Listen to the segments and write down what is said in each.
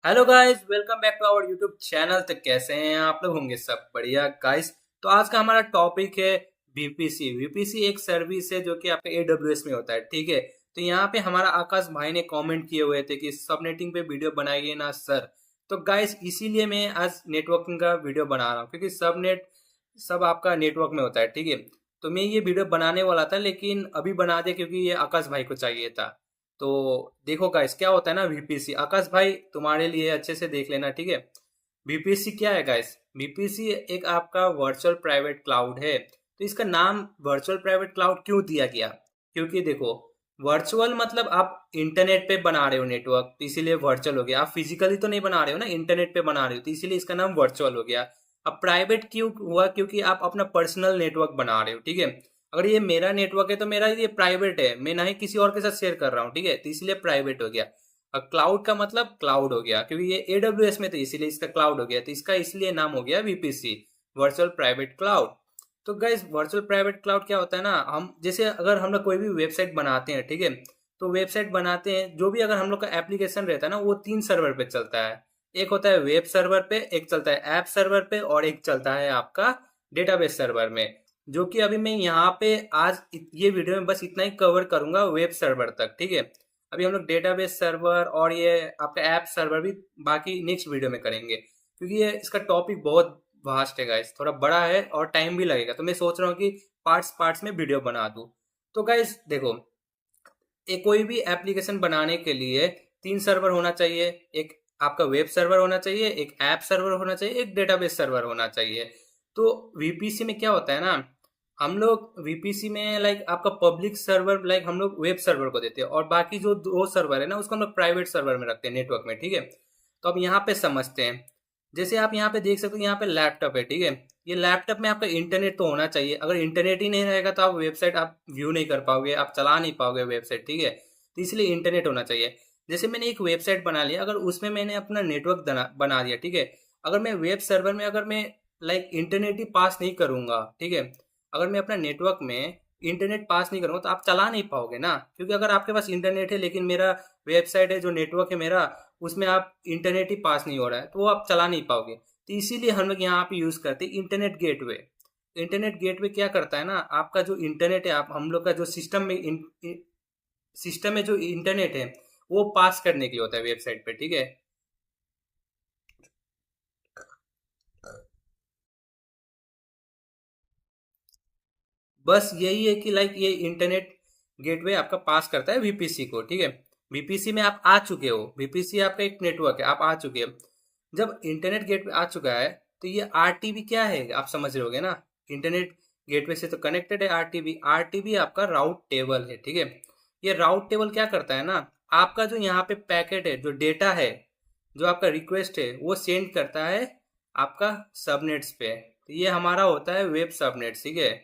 Hello guys, welcome back to our YouTube channel. तो कैसे हैं आप लोग? होंगे सब बढ़िया गाइस। तो आज का हमारा टॉपिक है वीपीसी। वीपीसी एक सर्विस है जो कि आपका एडब्ल्यूएस में होता है, ठीक है। तो यहाँ पे हमारा आकाश भाई ने कमेंट किए हुए थे कि सबनेटिंग पे वीडियो बनाइए ना सर। तो गाइस इसीलिए मैं आज नेटवर्किंग का वीडियो बना रहा हूँ, क्योंकि सबनेट सब आपका नेटवर्क में होता है, ठीक है। तो मैं ये वीडियो बनाने वाला था, लेकिन अभी बना दिया क्योंकि ये आकाश भाई को चाहिए था। तो देखो गाइस, क्या होता है ना वीपीसी, आकाश भाई तुम्हारे लिए अच्छे से देख लेना, ठीक है। वीपीसी क्या है गाइस? वीपीसी एक आपका वर्चुअल प्राइवेट क्लाउड है। तो इसका नाम वर्चुअल प्राइवेट क्लाउड क्यों दिया गया? क्योंकि देखो, वर्चुअल मतलब आप इंटरनेट पे बना रहे हो नेटवर्क, तो इसीलिए वर्चुअल हो गया। आप फिजिकली तो नहीं बना रहे हो ना, इंटरनेट पे बना रहे हो, तो इसीलिए इसका नाम वर्चुअल हो गया। अब प्राइवेट क्यों हुआ? क्योंकि आप अपना पर्सनल नेटवर्क बना रहे हो, ठीक है। अगर ये मेरा नेटवर्क है तो मेरा ये प्राइवेट है, मैं ना ही किसी और के साथ शेयर कर रहा हूँ, ठीक है, तो इसलिए प्राइवेट हो गया। और क्लाउड का मतलब क्लाउड हो गया, क्योंकि ये एडब्ल्यूएस में, तो इसीलिए इसका क्लाउड हो गया, तो इसका इसलिए नाम हो गया वीपीसी, वर्चुअल प्राइवेट क्लाउड। तो गाइस, वर्चुअल प्राइवेट क्लाउड क्या होता है ना, हम जैसे अगर हम लोग कोई भी वेबसाइट बनाते हैं, ठीक है, तो वेबसाइट बनाते हैं जो भी, अगर हम लोग का एप्लीकेशन रहता है ना, वो 3 सर्वर पे चलता है। एक होता है वेब सर्वर पे, एक चलता है ऐप सर्वर पे, और एक चलता है आपका डेटाबेस सर्वर में। जो कि अभी मैं यहाँ पे आज ये वीडियो में बस इतना ही कवर करूंगा, वेब सर्वर तक, ठीक है। अभी हम लोग डेटाबेस सर्वर और ये आपका ऐप सर्वर भी बाकी नेक्स्ट वीडियो में करेंगे, क्योंकि ये इसका टॉपिक बहुत वास्ट है गाइस, थोड़ा बड़ा है और टाइम भी लगेगा। तो मैं सोच रहा हूँ कि पार्ट्स पार्ट्स में वीडियो बना दूँ। तो गाइस देखो, एक कोई भी एप्लीकेशन बनाने के लिए 3 सर्वर होना चाहिए। एक आपका वेब सर्वर होना चाहिए, एक ऐप सर्वर होना चाहिए, एक डेटाबेस सर्वर होना चाहिए। तो वीपीसी में क्या होता है ना, हम लोग वीपीसी में लाइक आपका पब्लिक सर्वर, लाइक हम लोग वेब सर्वर को देते हैं, और बाकी जो 2 सर्वर है ना, उसको हम लोग प्राइवेट सर्वर में रखते हैं नेटवर्क में, ठीक है। तो अब यहाँ पे समझते हैं। जैसे आप यहाँ पे देख सकते हो, यहाँ पे लैपटॉप है, ठीक है। ये लैपटॉप में आपका इंटरनेट तो होना चाहिए। अगर इंटरनेट ही नहीं रहेगा तो आप वेबसाइट आप व्यू नहीं कर पाओगे, आप चला नहीं पाओगे वेबसाइट, ठीक है। तो इसलिए इंटरनेट होना चाहिए। जैसे मैंने एक वेबसाइट बना लिया, अगर उसमें मैंने अपना नेटवर्क बना दिया, ठीक है। अगर मैं वेब सर्वर में, अगर मैं लाइक इंटरनेट ही पास नहीं करूंगा, ठीक है, अगर मैं अपना नेटवर्क में इंटरनेट पास नहीं करूंगा तो आप चला नहीं पाओगे ना। क्योंकि अगर आपके पास इंटरनेट है, लेकिन मेरा वेबसाइट है, जो नेटवर्क है मेरा, उसमें आप इंटरनेट ही पास नहीं हो रहा है, तो वो आप चला नहीं पाओगे। तो इसीलिए हम लोग यहाँ पे यूज करते हैं इंटरनेट गेटवे। इंटरनेट गेटवे क्या करता है ना, आपका जो इंटरनेट है, आप हम लोग का जो सिस्टम में जो इंटरनेट है, वो पास करने के लिए होता है वेबसाइट पे, ठीक है। बस यही है कि लाइक ये इंटरनेट गेटवे आपका पास करता है वीपीसी को, ठीक है। वीपीसी में आप आ चुके हो, वीपीसी आपका एक नेटवर्क है, आप आ चुके हो। जब इंटरनेट गेटवे आ चुका है, तो ये आरटीबी क्या है आप समझ रहे होगे ना। इंटरनेट गेटवे से तो कनेक्टेड है आरटीबी। आरटीबी आपका राउट टेबल है, ठीक है। ये राउट टेबल क्या करता है ना, आपका जो यहाँ पे पैकेट है, जो डेटा है, जो आपका रिक्वेस्ट है, वो सेंड करता है आपका सबनेट्स पे। तो ये हमारा होता है वेब सबनेट्स, ठीक है।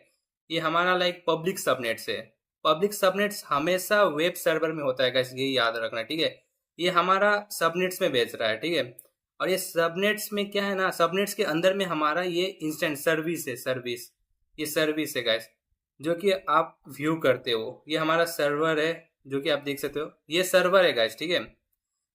ये हमारा लाइक पब्लिक सबनेट्स है। पब्लिक सबनेट्स हमेशा वेब सर्वर में होता है गाइस, ये याद रखना, ठीक है। ये हमारा सबनेट्स में भेज रहा है, ठीक है। और ये सबनेट्स में क्या है ना, सबनेट्स के अंदर में हमारा ये इंस्टेंट सर्विस है, सर्विस, ये सर्विस है गाइस, जो कि आप व्यू करते हो। ये हमारा सर्वर है, जो कि आप देख सकते हो, ये सर्वर है गाइस, ठीक है।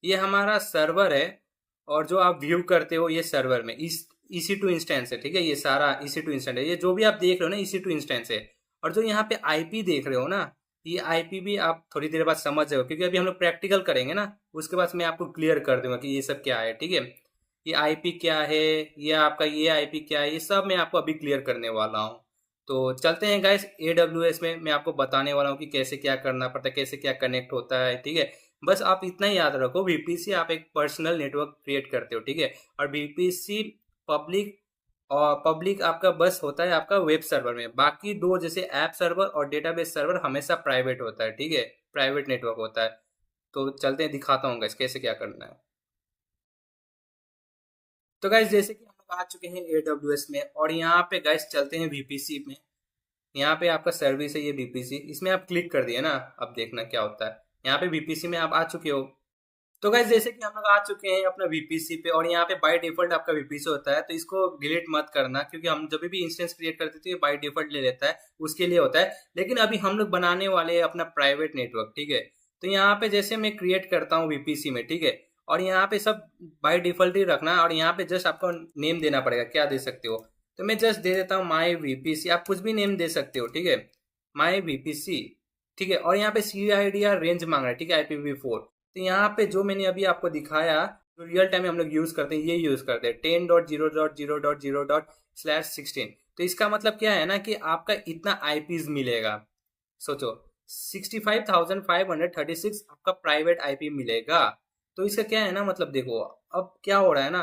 ये हमारा सर्वर है, और जो आप व्यू करते हो ये सर्वर में इस इसी टू इंस्टेंस है, ठीक है। ये सारा इसी टू इंस्टेंस है, ये जो भी आप देख रहे हो ना, इसी टू इंस्टेंस है। और जो यहाँ पे आईपी देख रहे हो ना, ये आईपी भी आप थोड़ी देर बाद समझ जाओ, क्योंकि अभी हम लोग प्रैक्टिकल करेंगे ना, उसके बाद मैं आपको क्लियर कर दूंगा कि ये सब क्या है, ठीक है। ये आईपी क्या है, ये आपका ये आईपी क्या है, ये सब मैं आपको अभी क्लियर करने वाला हूँ। तो चलते हैं गाइस, एडब्ल्यूएस में मैं आपको बताने वाला हूँ कि कैसे क्या करना पड़ता है, कैसे क्या कनेक्ट होता है, ठीक है। बस आप इतना ही याद रखो, वीपीसी आप एक पर्सनल नेटवर्क क्रिएट करते हो, ठीक है। और वीपीसी पब्लिक, और पब्लिक आपका बस होता है आपका वेब सर्वर में। बाकी दो जैसे ऐप सर्वर और डेटाबेस सर्वर हमेशा प्राइवेट होता है, ठीक है, प्राइवेट नेटवर्क होता है। तो चलते हैं, दिखाता हूँ गाइस कैसे क्या करना है। तो गाइस जैसे कि हम लोग आ चुके हैं एडब्ल्यूएस में, और यहाँ पे गाइस चलते हैं वीपीसी में। यहाँ पे आपका सर्विस है ये वीपीसी, इसमें आप क्लिक कर दिए ना, अब देखना क्या होता है। यहाँ पे वीपीसी में आप आ चुके हो। तो गाइस जैसे कि हम लोग आ चुके हैं अपना वीपीसी पे, और यहाँ पे बाय डिफॉल्ट आपका वीपीसी होता है, तो इसको डिलीट मत करना, क्योंकि हम जब भी इंस्टेंस क्रिएट करते थे ये बाय डिफॉल्ट ले लेता है, उसके लिए होता है। लेकिन अभी हम लोग बनाने वाले हैं अपना प्राइवेट नेटवर्क, ठीक है। तो यहाँ पे जैसे मैं क्रिएट करता हूँ वीपीसी में, ठीक है, और यहाँ पे सब बाय डिफॉल्ट ही रखना है, और यहाँ पे जस्ट आपको नेम देना पड़ेगा, क्या दे सकते हो। तो मैं जस्ट दे देता हूँ माई वीपीसी, आप कुछ भी नेम दे सकते हो, ठीक है, माई वीपीसी, ठीक है। और यहाँ पे सी आई डी या रेंज मांग रहा है, ठीक है, IPv4। तो यहाँ पे जो मैंने अभी आपको दिखाया, जो रियल टाइम में हम लोग यूज करते हैं, ये यूज करते हैं 10.0.0.0/16। तो इसका मतलब क्या है ना कि आपका इतना आईपीज मिलेगा, सोचो 65,536 आपका प्राइवेट आईपी मिलेगा। तो इसका क्या है ना, मतलब देखो अब क्या हो रहा है ना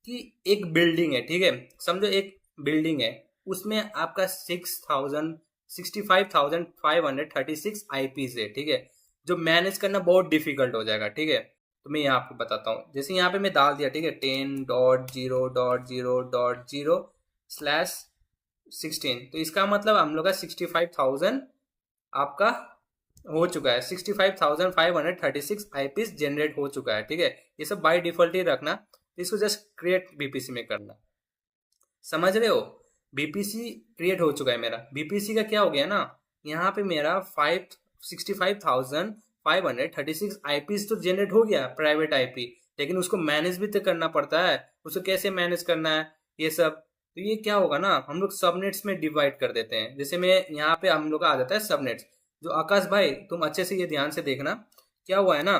कि एक बिल्डिंग है, ठीक है, समझो एक बिल्डिंग है, उसमें आपका 65,536 आईपीज है, ठीक है, जो मैनेज करना बहुत डिफिकल्ट हो जाएगा, ठीक है। तो मैं यहाँ आपको बताता हूँ, जैसे यहाँ पे मैं डाल दिया, ठीक है, 10.0.0.0/16। तो इसका मतलब हम लोग का 65,000 आपका हो चुका है, 65,536 आईपीस जनरेट हो चुका है, ठीक है। ये सब बाय डिफॉल्ट ही रखना, इसको जस्ट क्रिएट बीपीसी में करना, समझ रहे हो। बीपीसी क्रिएट हो चुका है मेरा। बीपीसी का क्या हो गया ना, यहाँ पे मेरा 65,536 आईपीस तो जनरेट हो गया, प्राइवेट आईपी, लेकिन उसको मैनेज भी तो करना पड़ता है, उसको कैसे मैनेज करना है ये सब। तो ये क्या होगा ना, हम लोग सबनेट्स में डिवाइड कर देते हैं। जैसे मैं यहाँ पे हम लोग का आ जाता है सबनेट्स, जो आकाश भाई तुम अच्छे से ये ध्यान से देखना, क्या हुआ है ना,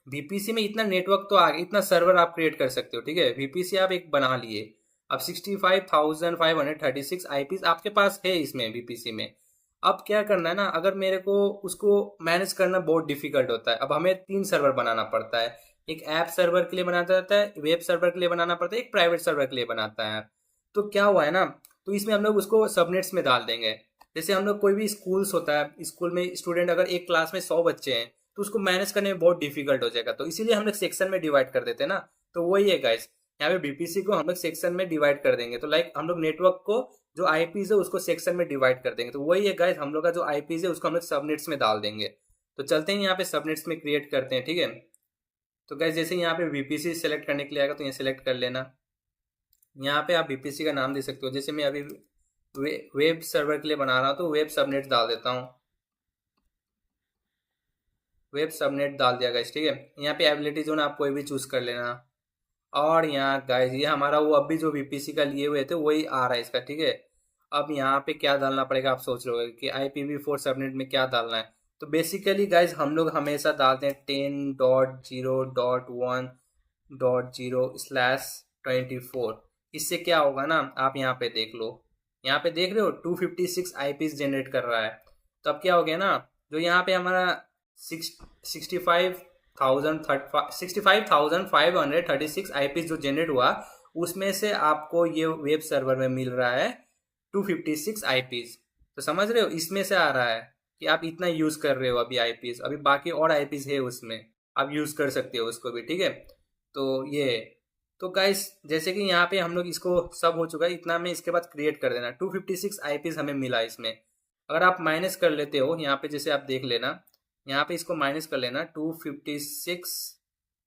वीपीसी में इतना नेटवर्क तो आ गया, इतना सर्वर आप क्रिएट कर सकते हो, ठीक है, वीपीसी आप एक बना लिए। अब 65,536 आईपीस आपके पास है इसमें वीपीसी में। अब क्या करना है ना, अगर मेरे को उसको मैनेज करना बहुत डिफिकल्ट होता है, अब हमें 3 सर्वर बनाना पड़ता है, एक ऐप सर्वर के लिए बनाना रहता है, वेब सर्वर के लिए बनाना पड़ता है, एक प्राइवेट सर्वर के लिए बनाता है। तो क्या हुआ है ना, तो इसमें हम लोग उसको सबनेट्स में डाल देंगे। जैसे हम लोग कोई भी स्कूल्स होता है, स्कूल में स्टूडेंट अगर एक क्लास में 100 बच्चे हैं, तो उसको मैनेज करने में बहुत डिफिकल्ट हो जाएगा, तो इसीलिए हम लोग सेक्शन में डिवाइड कर देते हैं ना। तो वही है गाइस, यहाँ पे बीपीसी को हम लोग सेक्शन में डिवाइड कर देंगे। तो लाइक हम लोग नेटवर्क को जो आईपीज है उसको सेक्शन में डिवाइड कर देंगे। तो वही है गाइस, हम लोग का जो आईपीज है उसको हम लोग सबनेट्स में डाल देंगे। तो चलते हैं यहाँ पे सबनेट्स में क्रिएट करते हैं, ठीक है। तो गाइस जैसे यहाँ पे वीपीसी सेलेक्ट करने के लिए आएगा, तो यहाँ सेलेक्ट कर लेना। यहाँ पे आप वीपीसी का नाम दे सकते हो, जैसे मैं अभी वेब सर्वर के लिए बना रहा हूँ तो वेब सबनेट डाल देता हूँ, वेब सबनेट डाल दिया गाइस, ठीक है। यहाँ पे एबिलिटी जोन आप कोई भी चूज कर लेना। और यहाँ गाइस ये हमारा वो अभी जो वीपीसी का लिए हुए थे वही आ रहा है इसका, ठीक है। अब यहाँ पे क्या डालना पड़ेगा, आप सोच रहे हो कि IPv4 सबनेट में क्या डालना है। तो बेसिकली गाइस हम लोग हमेशा डालते हैं 10.0.1.0/24। इससे क्या होगा ना, आप यहाँ पे देख लो, यहाँ पे देख रहे हो 256 आईपीस जनरेट कर रहा है। तो अब क्या हो गया ना, जो यहाँ पे हमारा 65,536 आईपीस जो जनरेट हुआ, उसमें से आपको ये वेब सर्वर में मिल रहा है 256 आईपीस। तो समझ रहे हो, इसमें से आ रहा है कि आप इतना यूज कर रहे हो अभी आईपीस, अभी बाकी और आईपीस है उसमें, आप यूज कर सकते हो उसको भी, ठीक है। तो ये, तो गाइस जैसे कि यहाँ पे हम लोग इसको सब हो चुका है इतना में, इसके बाद क्रिएट कर देना। 256 आईपीस हमें मिला इसमें। अगर आप माइनस कर लेते हो यहाँ पे, जैसे आप देख लेना, यहाँ पे इसको माइनस कर लेना 256,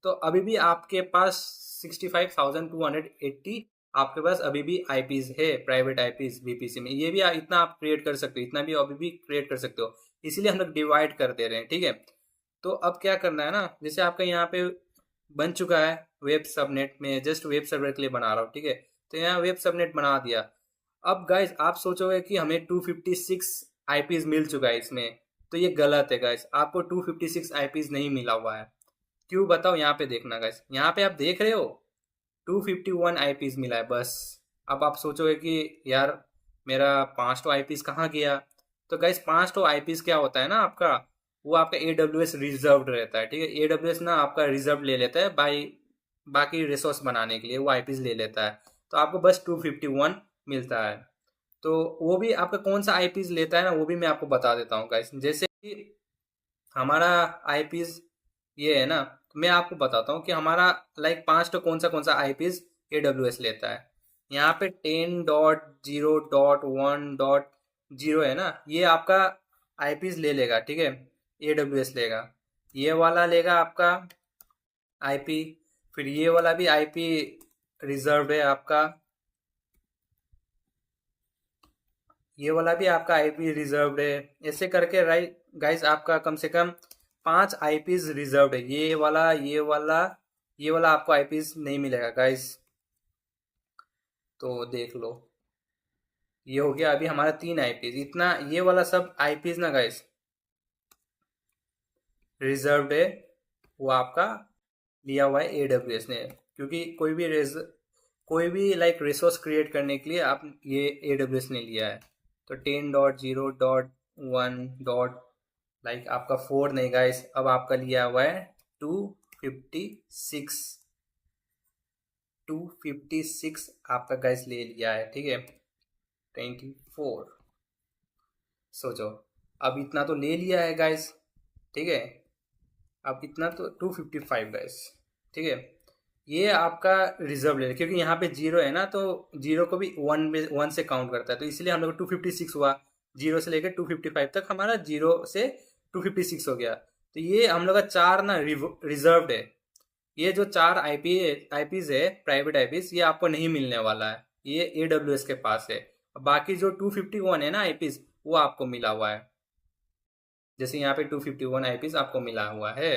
तो अभी भी आपके पास 65,280 आपके पास अभी भी आईपीज है, प्राइवेट आईपीज वीपीसी में। ये भी इतना आप क्रिएट कर सकते हो, इतना भी अभी भी क्रिएट कर सकते हो, इसीलिए हम लोग डिवाइड कर दे रहे हैं, ठीक है। तो अब क्या करना है ना, जैसे आपका यहाँ पे बन चुका है वेब सबनेट, में जस्ट वेब सर्वर के लिए बना रहा हूँ, ठीक है। तो यहाँ वेब सबनेट बना दिया। अब गाइस आप सोचोगे कि हमें 256 आईपीज मिल चुका है इसमें, तो ये गलत है गाइस, आपको 256 आईपीज नहीं मिला हुआ है। क्यों बताओ, यहाँ पे देखना गाइस, यहाँ पे आप देख रहे हो 251 आईपीज मिला है बस। अब आप सोचोगे कि यार मेरा 5 आईपीज कहाँ गया। तो गाइस 5 आईपीज क्या होता है ना आपका, वो आपका AWS रिजर्व रहता है, ठीक है। AWS ना आपका रिजर्व ले लेता है बाई बाकी रिसोर्स बनाने के लिए, वो आईपीज ले लेता है। तो आपको बस 251 मिलता है। तो वो भी आपका कौन सा आईपीज लेता है ना, वो भी मैं आपको बता देता हूँ गाइस। जैसे कि हमारा आईपीज ये है ना, तो मैं आपको बताता हूँ कि हमारा लाइक 5 तो कौन सा आईपीज AWS लेता है। यहाँ पे 10.0.1.0 है ना, ये आपका आईपीज ले लेगा, ठीक है, AWS लेगा। ये वाला लेगा आपका आईपी, फिर ये वाला भी आईपी रिजर्व है आपका, ये वाला भी आपका आईपी रिजर्व्ड है। ऐसे करके राइट गाइस आपका कम से कम 5 आईपीज रिजर्व्ड है, ये वाला, ये वाला, ये वाला आपको आईपीज नहीं मिलेगा गाइस। तो देख लो, ये हो गया अभी हमारा 3 आईपीज। इतना ये वाला सब आईपीज ना गाइस रिजर्व्ड है, वो आपका लिया हुआ है एडब्ल्यूएस ने। क्योंकि कोई भी लाइक रिसोर्स क्रिएट करने के लिए आप ये एडब्ल्यूएस ने लिया है। तो 10.0.1 डॉट लाइक आपका 4 नहीं गाइस, अब आपका लिया हुआ है 256 256 आपका गाइस ले लिया है, ठीक है। 24 सोचो, अब इतना तो ले लिया है गाइस, ठीक है। अब इतना तो 255 गाइस, ठीक है। ये आपका रिजर्व ले, क्योंकि यहाँ पे जीरो है ना, तो जीरो को भी वन से काउंट करता है, तो इसलिए हम लोग 256 हुआ। जीरो से लेकर 255 तक हमारा जीरो से 256 हो गया। तो ये हम लोग का 4 ना रिजर्व्ड है। ये जो 4 आईपीज है, प्राइवेट आईपीज, ये आपको नहीं मिलने वाला है, ये एडब्ल्यूएस के पास है। बाकी जो 251 है ना आईपीज, वो आपको मिला हुआ है। जैसे यहाँ पे 251 आईपीज आपको मिला हुआ है,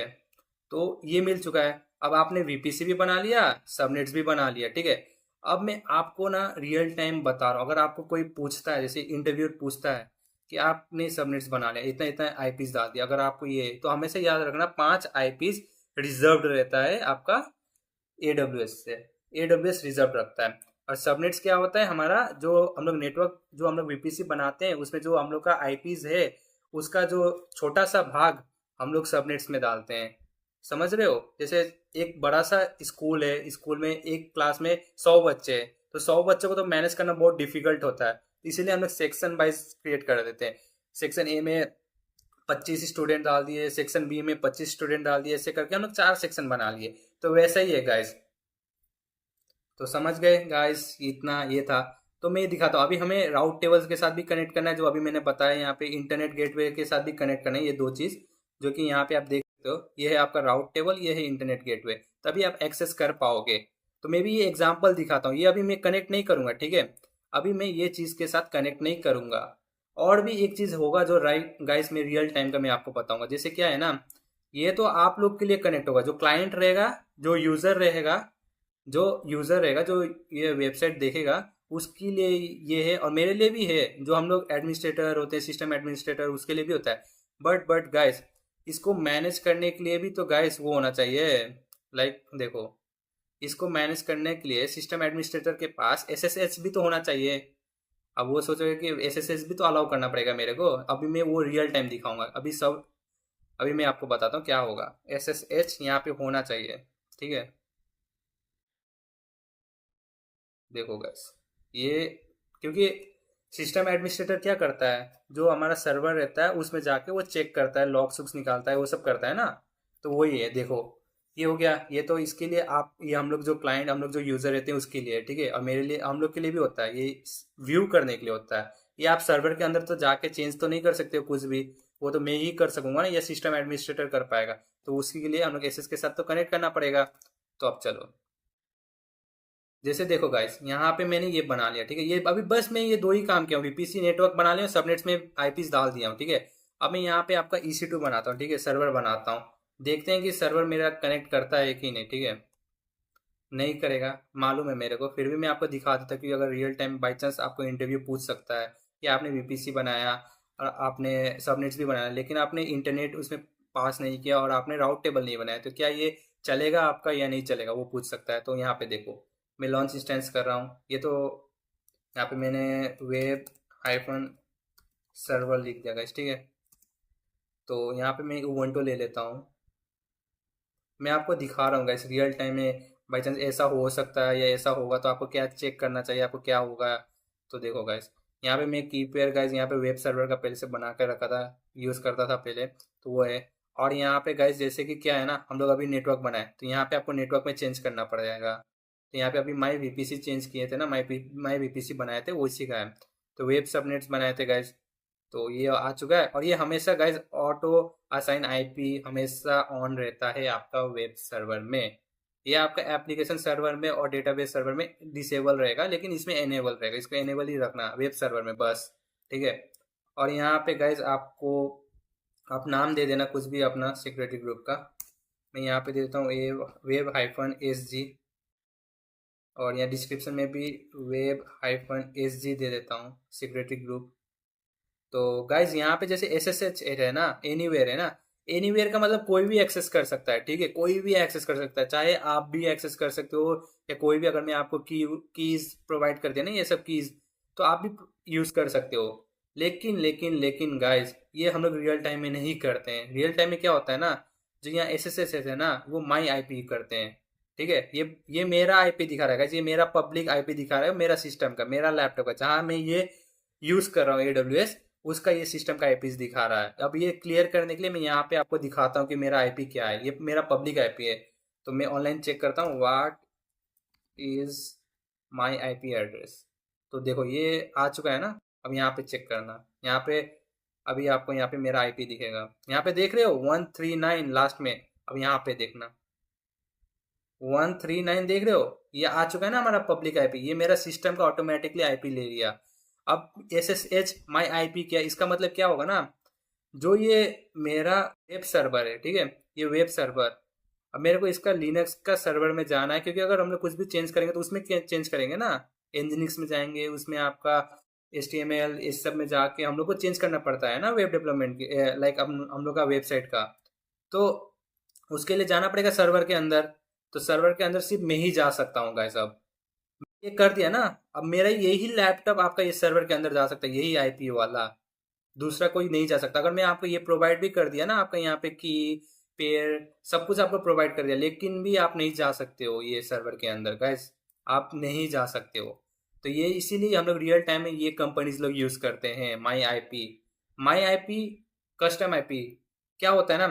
तो ये मिल चुका है। अब आपने वीपीसी भी बना लिया, सबनेट्स भी बना लिया, ठीक है। अब मैं आपको ना रियल टाइम बता रहा हूँ। अगर आपको कोई पूछता है, जैसे इंटरव्यूअर पूछता है कि आपने सबनेट्स बना लिया, इतना इतना आईपीज डाल दिया, अगर आपको ये, तो हमेशा याद रखना 5 आईपीज रिजर्व्ड रहता है आपका एडब्ल्यूएस से। एडब्ल्यूएस रिजर्व रखता है। और सबनेट्स क्या होता है, हमारा जो हम लोग नेटवर्क, जो हम लोग वीपीसी बनाते हैं, उसमें जो हम लोग का आईपीज है, उसका जो छोटा सा भाग हम लोग सबनेट्स में डालते हैं। समझ रहे हो? जैसे एक बड़ा सा स्कूल है, स्कूल में एक क्लास में 100 बच्चे हैं, तो 100 बच्चों को तो मैनेज करना बहुत डिफिकल्ट होता है, इसीलिए हम लोग सेक्शन वाइज क्रिएट कर देते हैं। सेक्शन ए में 25 स्टूडेंट डाल दिए, सेक्शन बी में 25 स्टूडेंट डाल दिए, ऐसे करके हम लोग 4 सेक्शन बना लिए। तो वैसा ही है गाइज। तो समझ गए गाइस, इतना ये था। तो मैं ये दिखाता हूँ, अभी हमें राउट टेबल्स के साथ भी कनेक्ट करना है, जो अभी मैंने बताया। यहाँ पे इंटरनेट गेटवे के साथ भी कनेक्ट करना है, ये 2 चीज़ जो कि यहाँ पे आप देख सकते हो। ये है आपका राउट टेबल, ये है इंटरनेट गेटवे, तभी आप एक्सेस कर पाओगे। तो मैं भी ये एग्जाम्पल दिखाता हूँ, ये अभी मैं कनेक्ट नहीं करूँगा, ठीक है। अभी मैं ये चीज़ के साथ कनेक्ट नहीं करूँगा। और भी एक चीज़ होगा जो राइट गाइस में रियल टाइम का मैं आपको बताऊंगा। जैसे क्या है ना, ये तो आप लोग के लिए कनेक्ट होगा, जो क्लाइंट रहेगा, जो यूजर रहेगा, जो ये वेबसाइट देखेगा, उसके लिए ये है, और मेरे लिए भी है। जो हम लोग एडमिनिस्ट्रेटर होते हैं, सिस्टम एडमिनिस्ट्रेटर, उसके लिए भी होता है। बट गाइस, इसको मैनेज करने के लिए भी तो गाइस वो होना चाहिए। लाइक देखो, इसको मैनेज करने के लिए सिस्टम एडमिनिस्ट्रेटर के पास एसएसएच भी तो होना चाहिए। अब वो सोचोगे कि एसएसएच भी तो अलाउ करना पड़ेगा मेरे को। अभी मैं वो रियल टाइम दिखाऊंगा। अभी मैं आपको बताता हूँ क्या होगा। एसएसएच यहाँ पे होना चाहिए, ठीक है। देखो गैस, ये क्योंकि सिस्टम एडमिनिस्ट्रेटर क्या करता है, जो हमारा सर्वर रहता है उसमें जाके वो चेक करता है, लॉग सुक्स निकालता है, वो सब करता है ना। तो वही है, देखो ये हो गया। ये तो इसके लिए आप, ये हम लोग जो क्लाइंट, हम लोग जो यूजर रहते हैं उसके लिए, ठीक है। और मेरे लिए, हम लोग के लिए भी होता है, ये व्यू करने के लिए होता है। ये आप सर्वर के अंदर तो जाके चेंज तो नहीं कर सकते हो कुछ भी, वो तो मैं ही कर सकूंगा ना, या सिस्टम एडमिनिस्ट्रेटर कर पाएगा। तो उसके लिए हम लोग एसएस के साथ तो कनेक्ट करना पड़ेगा। तो अब चलो, जैसे देखो गाइस, यहाँ पे मैंने ये बना लिया, ठीक है। ये अभी बस मैं ये 2 ही काम किया हूँ, वीपीसी नेटवर्क बना लिया, सबनेट्स में आईपीस डाल दिया हूँ, ठीक है। अब मैं यहाँ पे आपका EC2 बनाता हूँ, ठीक है, सर्वर बनाता हूँ। देखते हैं कि सर्वर मेरा कनेक्ट करता है कि नहीं, ठीक है। नहीं करेगा, मालूम है मेरे को, फिर भी मैं आपको दिखा देता हूँ, कि अगर रियल टाइम बाई चांस आपको इंटरव्यू पूछ सकता है कि आपने वीपीसी बनाया और आपने सबनेट्स भी बनाया, लेकिन आपने इंटरनेट उसमें पास नहीं किया और आपने राउट टेबल नहीं बनाया, तो क्या ये चलेगा आपका या नहीं चलेगा, वो पूछ सकता है। तो यहाँ पे देखो, मैं लॉन्च इंस्टेंस कर रहा हूँ। ये तो यहाँ पे मैंने वेब हाइफन सर्वर लिख दिया गाइस, ठीक है। तो यहाँ पे मैं उबंटू ले लेता हूँ। मैं आपको दिखा रहा हूँ गाइस रियल टाइम में, बाई चांस ऐसा हो सकता है या ऐसा होगा, तो आपको क्या चेक करना चाहिए, आपको क्या होगा। तो देखो गाइस, यहाँ पे मैं कीपेयर गाइस, यहाँ पे वेब सर्वर का पहले से बना कर रखा था, यूज़ करता था पहले, तो वो है। और यहाँ पे गाइस जैसे कि क्या है ना, हम लोग अभी नेटवर्क बनाए, तो यहाँ पे आपको नेटवर्क में चेंज करना पड़ेगा। तो यहाँ पे अभी माई वीपीसी चेंज किए थे ना, माई वीपीसी बनाए थे, वो इसी का है। तो वेब सबनेट्स बनाए थे गाइस, तो ये आ चुका है। और ये हमेशा गाइज ऑटो असाइन आईपी हमेशा ऑन रहता है आपका वेब सर्वर में। ये आपका एप्लीकेशन सर्वर में और डेटाबेस सर्वर में डिसेबल रहेगा, लेकिन इसमें एनेबल रहेगा। इसको एनेबल ही रखना वेब सर्वर में बस, ठीक है। और यहाँ पे गाइज आपको आप नाम दे देना कुछ भी अपना सिक्योरिटी ग्रुप का। मैं यहाँ पे दे देता हूँ web-sg, और यहाँ डिस्क्रिप्शन में भी web-sg दे देता हूँ, सिक्योरिटी ग्रुप। तो गाइज यहाँ पे जैसे SSH है ना, एनीवेयर है ना, एनीवेयर का मतलब कोई भी एक्सेस कर सकता है, ठीक है, कोई भी एक्सेस कर सकता है, चाहे आप भी एक्सेस कर सकते हो, या कोई भी, अगर मैं आपको कीज प्रोवाइड कर दिया ना, ये सब कीज, तो आप भी यूज कर सकते हो। लेकिन लेकिन लेकिन गाइज, ये हम लोग रियल टाइम में नहीं करते हैं। रियल टाइम में क्या होता है ना, जो यहाँ SSH है ना, वो माई आईपी करते हैं, ठीक है। ये मेरा आईपी दिखा रहा है, ये मेरा पब्लिक आईपी दिखा रहा है, मेरा सिस्टम का, मेरा लैपटॉप का, जहाँ मैं ये यूज कर रहा हूँ AWS, उसका ये सिस्टम का आईपी दिखा रहा है। अब ये क्लियर करने के लिए मैं यहाँ पे आपको दिखाता हूँ कि मेरा आईपी क्या है। ये मेरा पब्लिक आईपी है, तो मैं ऑनलाइन चेक करता हूँ, what is my IP address. तो देखो ये आ चुका है ना। अब यहाँ पे चेक करना, यहाँ पे अभी आपको यहाँ पे मेरा आईपी दिखेगा, यहाँ पे देख रहे हो 139 लास्ट में। अब यहाँ पे देखना 139 देख रहे हो, ये आ चुका है ना हमारा पब्लिक आईपी। ये मेरा सिस्टम का ऑटोमेटिकली आईपी ले लिया। अब SSH माई आईपी क्या, इसका मतलब क्या होगा ना, जो ये मेरा वेब सर्वर है, ठीक है, ये वेब सर्वर, अब मेरे को इसका लिनक्स का सर्वर में जाना है, क्योंकि अगर हम लोग कुछ भी चेंज करेंगे तो उसमें चेंज करेंगे ना, एनजिनिक्स में जाएंगे, उसमें आपका HTML इस सब में जाके हम लोग को चेंज करना पड़ता है ना, वेब डेवलपमेंट की, लाइक हम लोग का वेबसाइट का। तो उसके लिए जाना पड़ेगा सर्वर के अंदर। तो सर्वर के अंदर सिर्फ मैं ही जा सकता हूँ गाइस। अब ये कर दिया ना, अब मेरा यही लैपटॉप आपका इस सर्वर के अंदर जा सकता है, यही आईपी वाला, दूसरा कोई नहीं जा सकता। अगर मैं आपको ये प्रोवाइड भी कर दिया ना, आपका यहाँ पे की पेयर सब कुछ आपको प्रोवाइड कर दिया, लेकिन भी आप नहीं जा सकते हो ये सर्वर के अंदर गाइस, आप नहीं जा सकते हो। तो ये इसीलिए हम लोग रियल टाइम में ये कंपनीज लोग यूज करते हैं माई आईपी। माई आईपी कस्टम आईपी क्या होता है ना,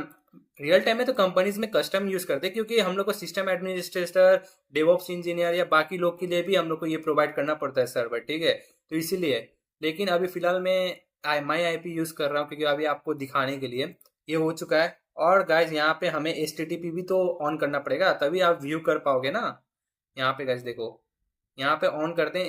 रियल टाइम में तो कंपनीज में कस्टम यूज करते हैं, क्योंकि हम लोग को सिस्टम एडमिनिस्ट्रेटर, डेवऑप्स इंजीनियर या बाकी लोग के लिए भी हम लोग को ये प्रोवाइड करना पड़ता है सर्वर, ठीक है, तो इसीलिए। लेकिन अभी फिलहाल मैं माई आईपी यूज कर रहा हूँ, क्योंकि अभी आपको दिखाने के लिए ये हो चुका है। और गाइज यहाँ पे हमें HTTP भी तो ऑन करना पड़ेगा, तभी आप व्यू कर पाओगे ना। यहाँ पे गाइज देखो, यहाँ पे ऑन करते हैं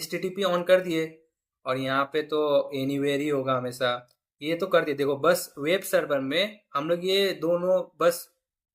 HTTP ऑन कर दिए, और यहाँ पे तो एनीवेयर ही होगा हमेशा, ये तो कर दिए। देखो बस वेब सर्वर में हम लोग ये दोनों बस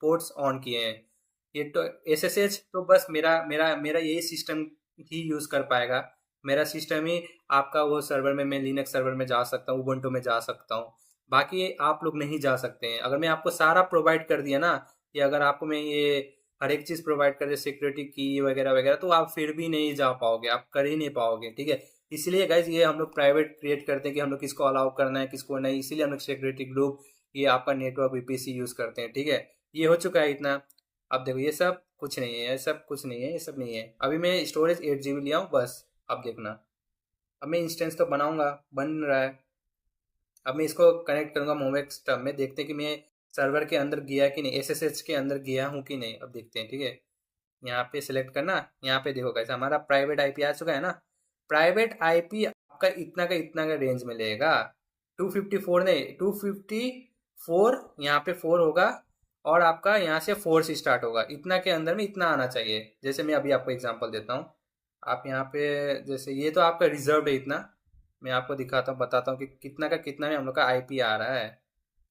पोर्ट्स ऑन किए हैं। ये तो SSH तो बस मेरा मेरा मेरा यही सिस्टम ही यूज कर पाएगा, मेरा सिस्टम ही आपका वो सर्वर में, मैं लिनक्स सर्वर में जा सकता हूँ, उबंटू में जा सकता हूँ, बाकी आप लोग नहीं जा सकते हैं। अगर मैं आपको सारा प्रोवाइड कर दिया ना, या अगर आपको मैं ये हर एक चीज़ प्रोवाइड कर दिया, सिक्योरिटी की वगैरह वगैरह, तो आप फिर भी नहीं जा पाओगे, आप कर ही नहीं पाओगे, ठीक है। इसलिए गाइज ये हम लोग प्राइवेट क्रिएट करते हैं कि हम लोग किसको अलाउ करना है, किसको नहीं, इसीलिए हम लोग सिक्योरिटी ग्रुप, ये आपका नेटवर्क VPC यूज करते हैं, ठीक है। ये हो चुका है इतना। अब देखो ये सब कुछ नहीं है, ये सब कुछ नहीं है, ये सब नहीं है। अभी मैं स्टोरेज 8 GB लिया हूँ बस। अब देखना, अब मैं इंस्टेंस तो बनाऊंगा, बन रहा है। अब मैं इसको कनेक्ट करूंगा मोवेक्स टर्म में, देखते हैं कि मैं सर्वर के अंदर गया कि नहीं, SSH के अंदर गया हूँ कि नहीं। अब देखते हैं, ठीक है। यहाँ पे सिलेक्ट करना, यहाँ पे देखो कैसे हमारा प्राइवेट आईपी आ चुका है ना। प्राइवेट आईपी आपका इतना का रेंज में लेगा, 254 नहीं, 254, यहाँ पे 4 होगा, और आपका यहाँ से 4 से स्टार्ट होगा, इतना के अंदर में इतना आना चाहिए। जैसे मैं अभी आपको एग्जांपल देता हूँ, आप यहाँ पे जैसे ये तो आपका रिजर्व है इतना, मैं आपको दिखाता हूँ, बताता हूँ कि कितना का कितना में हम लोग का आईपी आ रहा है।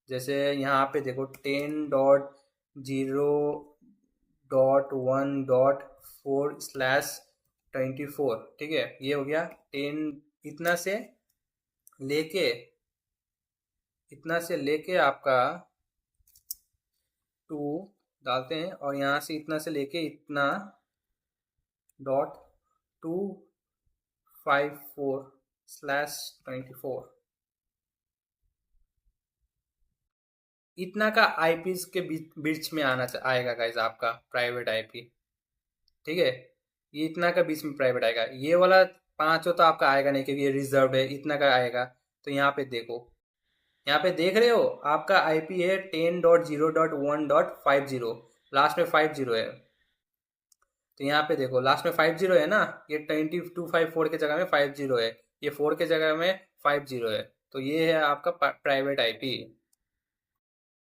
जैसे यहाँ पे देखो 10.0.1.4/24, ठीक है, ये हो गया 10, इतना से लेके आपका 2 डालते हैं, और यहाँ से इतना से लेके इतना .254/24, इतना का आईपीज के बीच में आएगा गाइज आपका प्राइवेट आईपी, ठीक है। ये इतना का बीच में प्राइवेट आएगा, ये वाला 5 तो आपका आएगा नहीं, क्योंकि ये रिजर्व है, इतना का आएगा। तो यहाँ पे देखो, यहाँ पे देख रहे हो आपका आईपी है 10.0.1.50, लास्ट में 50 है। तो यहाँ पे देखो लास्ट में 50 है ना, ये 20254 के जगह में 50 है, ये 4 के जगह में 50 है। तो ये है आपका प्राइवेट आईपी।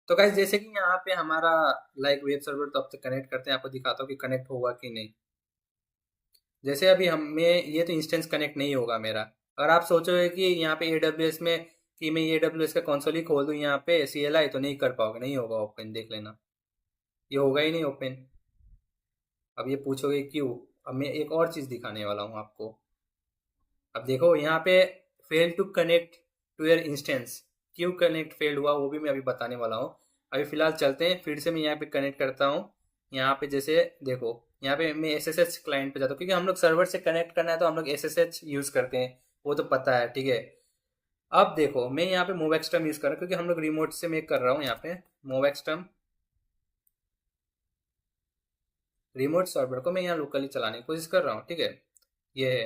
तो गाइस जैसे कि यहाँ पे हमारा लाइक वेब सर्वर तो अब तक कनेक्ट करते हैं, आपको दिखाता हूँ कि कनेक्ट होगा कि नहीं। जैसे अभी हमें ये तो इंस्टेंस कनेक्ट नहीं होगा मेरा। अगर आप सोचोगे कि यहाँ पे AWS में कि मैं ये AWS का कंसोल ही खोल दूँ यहाँ पे CLI, तो नहीं कर पाओगे, नहीं होगा ओपन, देख लेना, ये होगा ही नहीं ओपन। अब ये पूछोगे क्यों, अब मैं एक और चीज़ दिखाने वाला हूँ आपको। अब देखो यहाँ पे fail to connect to your instance, क्यों कनेक्ट फेल्ड हुआ वो भी मैं अभी बताने वाला हूँ। अभी फिलहाल चलते हैं, फिर से मैं यहाँ पे कनेक्ट करता हूँ। यहाँ पे जैसे देखो, यहाँ पे मैं SSH क्लाइंट पे जाता हूँ, क्योंकि हम लोग सर्वर से कनेक्ट करना है तो हम लोग SSH यूज़ करते हैं, वो तो पता है, ठीक है। अब देखो मैं यहाँ पे मोवेक्सटर्म यूज़ कर रहा हूँ, क्योंकि हम लोग रिमोट से मैं कर रहा हूँ यहाँ पे मोवेक्सटर्म। रिमोट सर्वर को मैं यहाँ लोकली चलाने की कोशिश कर रहा हूँ, ठीक है, ये है।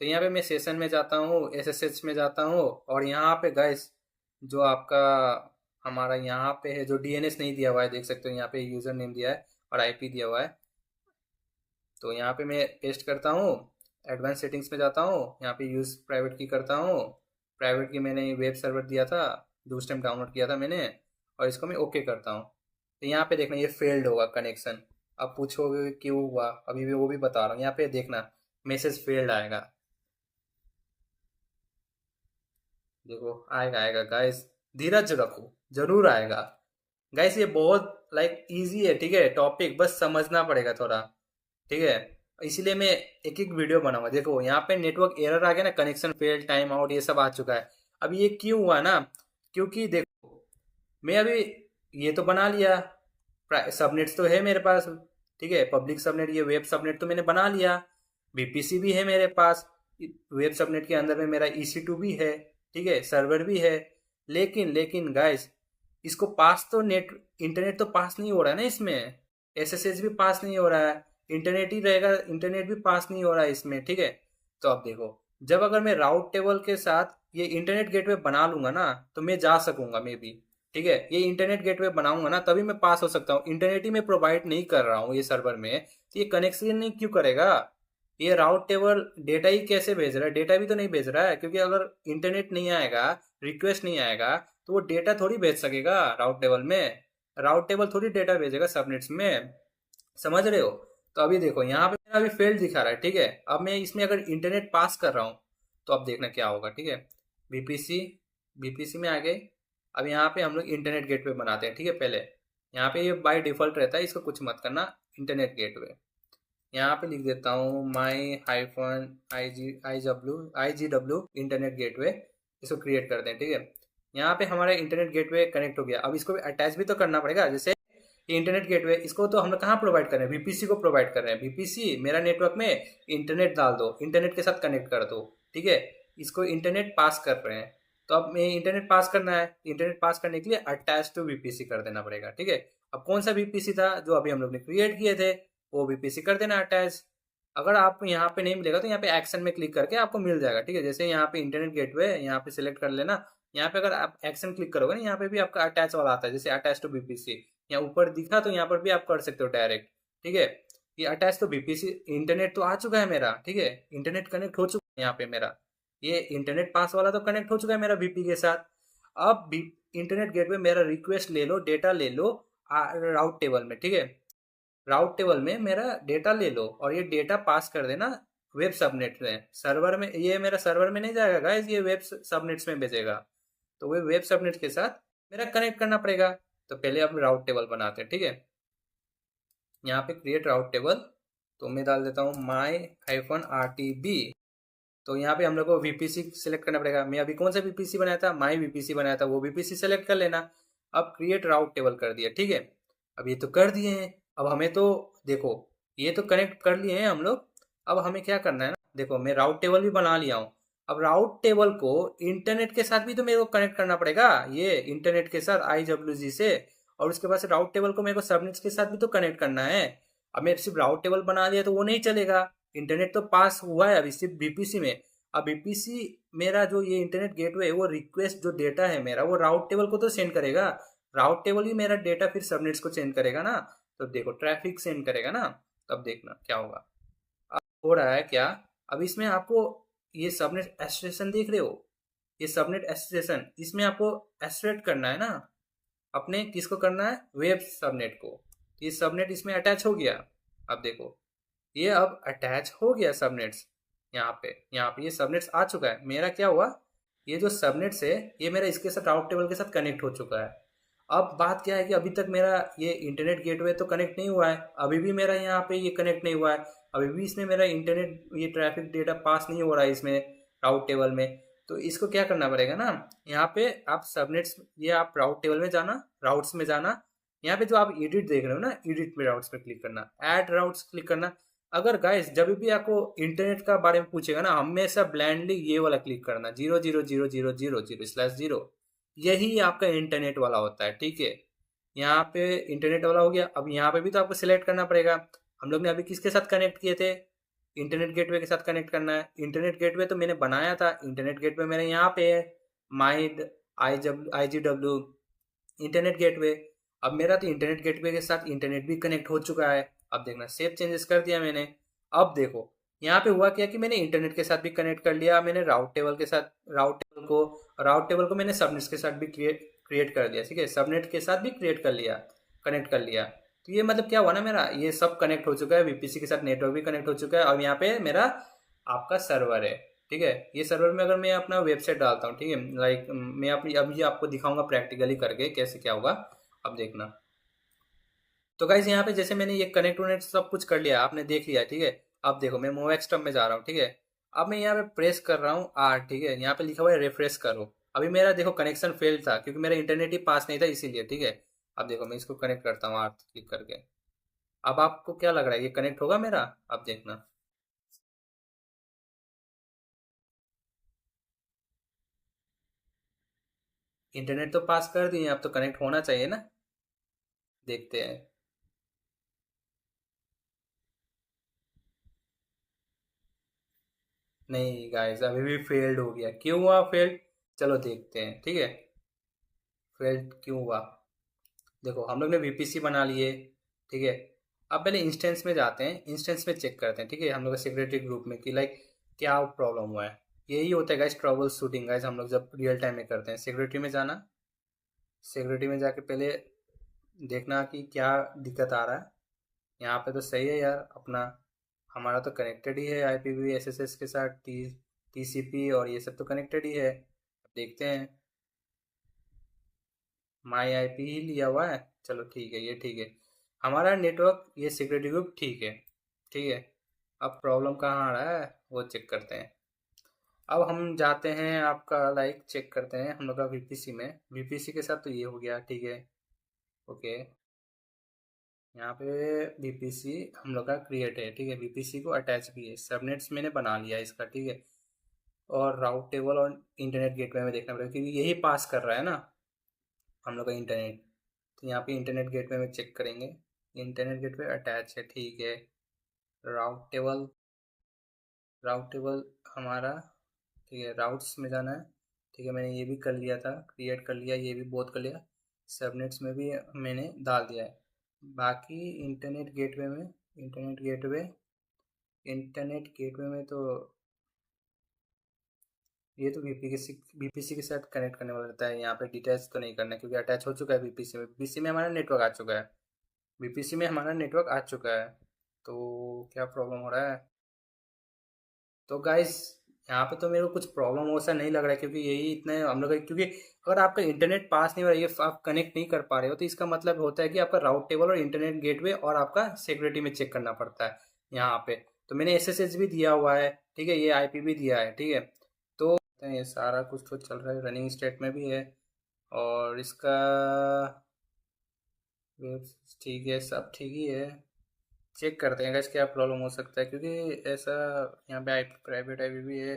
तो यहाँ पे मैं सेशन में जाता हूँ, SSH में जाता हूँ, और यहाँ पे गाइस जो आपका हमारा यहाँ पे है, जो DNS नहीं दिया हुआ है, देख सकते हो यहाँ पे यूज़र नेम दिया है और IP दिया हुआ है। तो यहाँ पे मैं पेस्ट करता हूँ, एडवांस सेटिंग्स में जाता हूँ, यहाँ पे यूज़ प्राइवेट की करता हूँ। प्राइवेट की मैंने वेब सर्वर दिया था, जो उस टाइम डाउनलोड किया था मैंने, और इसको मैं ओके करता हूँ। तो यहाँ पे देखना ये फेल्ड होगा कनेक्शन। अब पूछोगे क्यों हुआ, अभी भी वो भी बता रहा हूँ, यहाँ पे देखना मैसेज फेल्ड आएगा, देखो आएगा आएगा गाइस, धीरज रखो, जरूर आएगा। गाइस ये बहुत लाइक इजी है, ठीक है, टॉपिक बस समझना पड़ेगा थोड़ा, ठीक है। इसीलिए मैं एक एक वीडियो बनाऊंगा। देखो यहाँ पे नेटवर्क एरर आ गया ना, कनेक्शन फेल, टाइम आउट, ये सब आ चुका है। अब ये क्यों हुआ ना, क्योंकि देखो मैं अभी ये तो बना लिया, सबनेट्स तो है मेरे पास, ठीक है, पब्लिक सबनेट, ये वेब सबनेट तो मैंने बना लिया, VPC भी है मेरे पास, वेब सबनेट के अंदर में मेरा EC2 भी है, ठीक है, सर्वर भी है। लेकिन लेकिन गाइस इसको पास तो नेट इंटरनेट तो पास नहीं हो रहा है ना इसमें, SSH भी पास नहीं हो रहा है, इंटरनेट ही रहेगा, इंटरनेट भी पास नहीं हो रहा है इसमें, ठीक है। तो अब देखो, जब अगर मैं राउट टेबल के साथ ये इंटरनेट गेटवे बना लूंगा ना, तो मैं जा सकूंगा मे बी, ठीक है, ये इंटरनेट गेटवे बनाऊंगा ना तभी मैं पास हो सकता हूँ। इंटरनेट ही मैं प्रोवाइड नहीं कर रहा हूँ ये सर्वर में, तो ये कनेक्शन नहीं क्यों करेगा। ये राउट टेबल डेटा ही कैसे भेज रहा है, डेटा भी तो नहीं भेज रहा है, क्योंकि अगर इंटरनेट नहीं आएगा, रिक्वेस्ट नहीं आएगा, तो वो डेटा थोड़ी भेज सकेगा राउट टेबल में, राउट टेबल थोड़ी डेटा भेजेगा सबनेट्स में, समझ रहे हो। तो अभी देखो यहाँ पे मेरा अभी फेल्ड दिखा रहा है, ठीक है। अब मैं इसमें अगर इंटरनेट पास कर रहा हूँ तो अब देखना क्या होगा, ठीक है। बीपीसी, बीपीसी में आ गए। अब यहाँ पे हम लोग इंटरनेट गेटवे बनाते हैं, ठीक है। पहले यहाँ पे ये बाय डिफॉल्ट रहता है, इसको कुछ मत करना, इंटरनेट गेटवे यहाँ पे लिख देता हूँ my hyphen I G W internet gateway, इसको क्रिएट कर दें, ठीक है। यहाँ पे हमारा इंटरनेट गेटवे कनेक्ट हो गया। अब इसको भी अटैच भी तो करना पड़ेगा, जैसे ये इंटरनेट गेटवे, इसको तो हम लोग कहाँ प्रोवाइड कर रहे हैं, VPC को प्रोवाइड कर रहे हैं। VPC मेरा नेटवर्क में इंटरनेट डाल दो, इंटरनेट के साथ कनेक्ट कर दो, ठीक है। इसको इंटरनेट पास कर रहे हैं, तो अब मैं इंटरनेट पास करना है, इंटरनेट पास करने के लिए अटैच टू VPC कर देना पड़ेगा, ठीक है। अब कौन सा VPC था जो अभी हम लोग ने क्रिएट किए थे, वो VPC कर देना अटैच। अगर आपको यहाँ पे नहीं मिलेगा तो यहाँ पे एक्शन में क्लिक करके आपको मिल जाएगा, ठीक है। जैसे यहाँ पे इंटरनेट गेटवे यहाँ पे सिलेक्ट कर लेना, यहाँ पे अगर आप एक्शन क्लिक करोगे ना, यहाँ पे भी आपका अटैच वाला आता है, जैसे अटैच टू VPC यहाँ ऊपर दिखा, तो यहाँ पर भी आप कर सकते हो डायरेक्ट, ठीक है। ये अटैच तो VPC, इंटरनेट तो आ चुका है मेरा, ठीक है, इंटरनेट कनेक्ट हो चुका है यहाँ पे मेरा, ये इंटरनेट पास वाला तो कनेक्ट हो चुका है मेरा VP के साथ। अब इंटरनेट गेटवे मेरा रिक्वेस्ट ले लो, डेटा ले लो राउट टेबल में, ठीक है। राउट टेबल में मेरा डेटा ले लो और ये डेटा पास कर देना वेब सबनेट में, सर्वर में, ये मेरा सर्वर में नहीं जाएगा गाइस, ये वेब सबनेट्स में भेजेगा। तो वो वेब सबनेट के साथ मेरा कनेक्ट करना पड़ेगा। तो पहले हम राउट टेबल बनाते हैं, ठीक है। यहाँ पे क्रिएट राउट टेबल, तो मैं डाल देता हूँ माई हाइफन RTB। तो यहाँ पे हम लोग को VPC सेलेक्ट करना पड़ेगा। मैं अभी कौन सा VPC बनाया था, माई VPC बनाया था, वो VPC सेलेक्ट कर लेना। अब क्रिएट राउट टेबल कर दिया, ठीक है। अब ये तो कर दिए हैं, अब हमें तो देखो ये तो कनेक्ट कर लिए हैं हम लोग। अब हमें क्या करना है ना, देखो मैं राउट टेबल भी बना लिया हूँ। अब राउट टेबल को इंटरनेट के साथ भी तो मेरे को कनेक्ट करना पड़ेगा, ये इंटरनेट के साथ IWG से, और उसके बाद से राउट टेबल को मेरे को सबनेट्स के साथ भी तो कनेक्ट करना है। अब मैं सिर्फ राउट टेबल बना लिया तो वो नहीं चलेगा, इंटरनेट तो पास हुआ है अभी सिर्फ VPC में। अब VPC मेरा जो ये इंटरनेट गेटवे है, वो रिक्वेस्ट जो डेटा है मेरा, वो राउट टेबल को तो सेंड करेगा, राउट टेबल ही मेरा डेटा फिर सबनेट्स को सेंड करेगा ना। तो देखो ट्रैफिक सेंड करेगा ना, तब देखना क्या होगा। अब हो रहा है क्या, अब इसमें आपको ये सबनेट एसोसिएशन देख रहे हो, ये सबनेट एसोसिएशन, इसमें आपको एसोसिएट करना है ना, अपने किसको करना है, वेब सबनेट को। ये सबनेट इसमें अटैच हो गया। अब देखो ये अब अटैच हो गया सबनेट्स, यहाँ पे ये सबनेट्स आ चुका है। मेरा क्या हुआ, ये जो सबनेट्स है ये मेरा इसके साथ राउट टेबल के साथ कनेक्ट हो चुका है। अब बात क्या है कि अभी तक मेरा ये इंटरनेट गेटवे तो कनेक्ट नहीं हुआ है, अभी भी मेरा यहाँ पे ये कनेक्ट नहीं हुआ है, अभी भी इसमें मेरा इंटरनेट ये ट्रैफिक डेटा पास नहीं हो रहा है इसमें राउट टेबल में। तो इसको क्या करना पड़ेगा ना, यहाँ पे आप सबनेट्स, ये आप राउट टेबल में जाना, राउट्स में जाना, यहाँ पे जो आप एडिट देख रहे हो ना, एडिट में राउट्स पे क्लिक करना, ऐड राउट्स क्लिक करना। अगर गाइस जब भी आपको इंटरनेट का बारे में पूछेगा ना, हमेशा ब्लाइंडली ये वाला क्लिक करना, 0 0 0 0 0 0 यही आपका इंटरनेट वाला होता है, ठीक है। यहाँ पे इंटरनेट वाला हो गया। अब यहाँ पे भी तो आपको सिलेक्ट करना पड़ेगा। हम लोग ने अभी किसके साथ कनेक्ट किए थे, इंटरनेट गेटवे के साथ कनेक्ट करना है। इंटरनेट गेटवे तो मैंने बनाया था, इंटरनेट गेटवे मेरे यहाँ पे है, माई IGW इंटरनेट गेटवे। अब मेरा तो इंटरनेट गेटवे के साथ इंटरनेट भी कनेक्ट हो चुका है। अब देखना, सेव चेंजेस कर दिया मैंने। अब देखो यहाँ पे हुआ क्या कि मैंने इंटरनेट के साथ भी कनेक्ट कर लिया, मैंने राउट टेबल के साथ, राउट टेबल को मैंने सबनेट्स के साथ भी क्रिएट कर दिया, ठीक है, सबनेट के साथ भी क्रिएट कर लिया, कनेक्ट कर लिया। तो ये मतलब क्या हुआ ना, मेरा ये सब कनेक्ट हो चुका है, VPC के साथ नेटवर्क भी कनेक्ट हो चुका है। और यहाँ पे मेरा आपका सर्वर है, ठीक है। ये सर्वर में अगर मैं अपना वेबसाइट डालता हूँ, ठीक है, लाइक मैं अपनी अभी आपको दिखाऊंगा प्रैक्टिकली करके कैसे क्या होगा। अब देखना। तो गाइज यहाँ पे जैसे मैंने ये कनेक्ट वनेक्ट सब कुछ कर लिया, आपने देख लिया, ठीक है। अब देखो मैं मूव एक्सटर्म में जा रहा हूँ, ठीक है। अब मैं यहाँ पे प्रेस कर रहा हूँ R, ठीक है, यहाँ पे लिखा हुआ है रिफ्रेश करो। अभी मेरा देखो कनेक्शन फेल था क्योंकि मेरा इंटरनेट ही पास नहीं था इसीलिए, ठीक है। अब देखो मैं इसको कनेक्ट करता हूँ R क्लिक करके। अब आपको क्या लग रहा है, ये कनेक्ट होगा मेरा? अब देखना। इंटरनेट तो पास कर दिए, अब तो कनेक्ट होना चाहिए ना। देखते हैं। नहीं गाइस, अभी भी फेल्ड हो गया, क्यों हुआ फेल्ड? चलो देखते हैं, ठीक है, फेल्ड क्यों हुआ। देखो हम लोग ने VPC बना लिए, ठीक है। अब पहले इंस्टेंस में जाते हैं, इंस्टेंस में चेक करते हैं, ठीक है, हम लोग सिक्योरिटी ग्रुप में कि लाइक क्या प्रॉब्लम हुआ है। यही होता है गाइस ट्रबल शूटिंग, गाइस हम लोग जब रियल टाइम में करते हैं। सिक्योरिटी में जाना, सिक्योरिटी में जाके पहले देखना कि क्या दिक्कत आ रहा है। यहाँ पे तो सही है यार अपना, हमारा तो कनेक्टेड ही है IPv4 के साथ, TCP और ये सब तो कनेक्टेड ही है। देखते हैं, माई IP ही लिया हुआ है, चलो ठीक है, ये ठीक है। हमारा नेटवर्क ये सिक्योरिटी ग्रुप ठीक है, ठीक है। अब प्रॉब्लम कहाँ आ रहा है वो चेक करते हैं। अब हम जाते हैं, आपका लाइक चेक करते हैं हम लोग का VPC में, VPC के साथ तो ये हो गया, ठीक है, ओके। यहाँ पे VPC हम लोग का क्रिएट है, ठीक है, VPC को अटैच भी है, सबनेट्स मैंने बना लिया इसका, ठीक है। और राउट टेबल और इंटरनेट गेटवे में देखना पड़ेगा क्योंकि यही पास कर रहा है ना हम लोग का इंटरनेट। तो यहाँ पे इंटरनेट गेटवे में चेक करेंगे, इंटरनेट गेटवे अटैच है, ठीक है। राउट टेबल, राउट टेबल हमारा, ठीक है, राउट्स में जाना है, ठीक है, मैंने ये भी कर लिया था, क्रिएट कर लिया, ये भी बहुत कर लिया, सबनेट्स में भी मैंने डाल दिया है। बाकी इंटरनेट गेटवे में तो ये तो VPC के साथ कनेक्ट करने वाला रहता है, यहाँ पे डिटेल्स तो नहीं करना क्योंकि अटैच हो चुका है VPC में, VPC में हमारा नेटवर्क आ चुका है, VPC में हमारा नेटवर्क आ चुका है। तो क्या प्रॉब्लम हो रहा है? तो गाइस यहाँ पे तो मेरे को कुछ प्रॉब्लम हो सा नहीं लग रहा है क्योंकि यही इतना है हम लोग का, क्योंकि अगर आपका इंटरनेट पास नहीं हो रहा है, ये आप कनेक्ट नहीं कर पा रहे हो, तो इसका मतलब होता है कि आपका राउट टेबल और इंटरनेट गेटवे और आपका सिक्योरिटी में चेक करना पड़ता है यहाँ पे। तो मैंने SSH भी दिया हुआ है, ठीक है, ये IP भी दिया है, ठीक है। तो ये सारा कुछ तो चल रहा है, रनिंग स्टेट में भी है, और इसका वेब ठीक है, सब ठीक ही है। चेक करते हैं गाइस क्या प्रॉब्लम हो सकता है क्योंकि ऐसा यहाँ पे IP प्राइवेट IP भी है।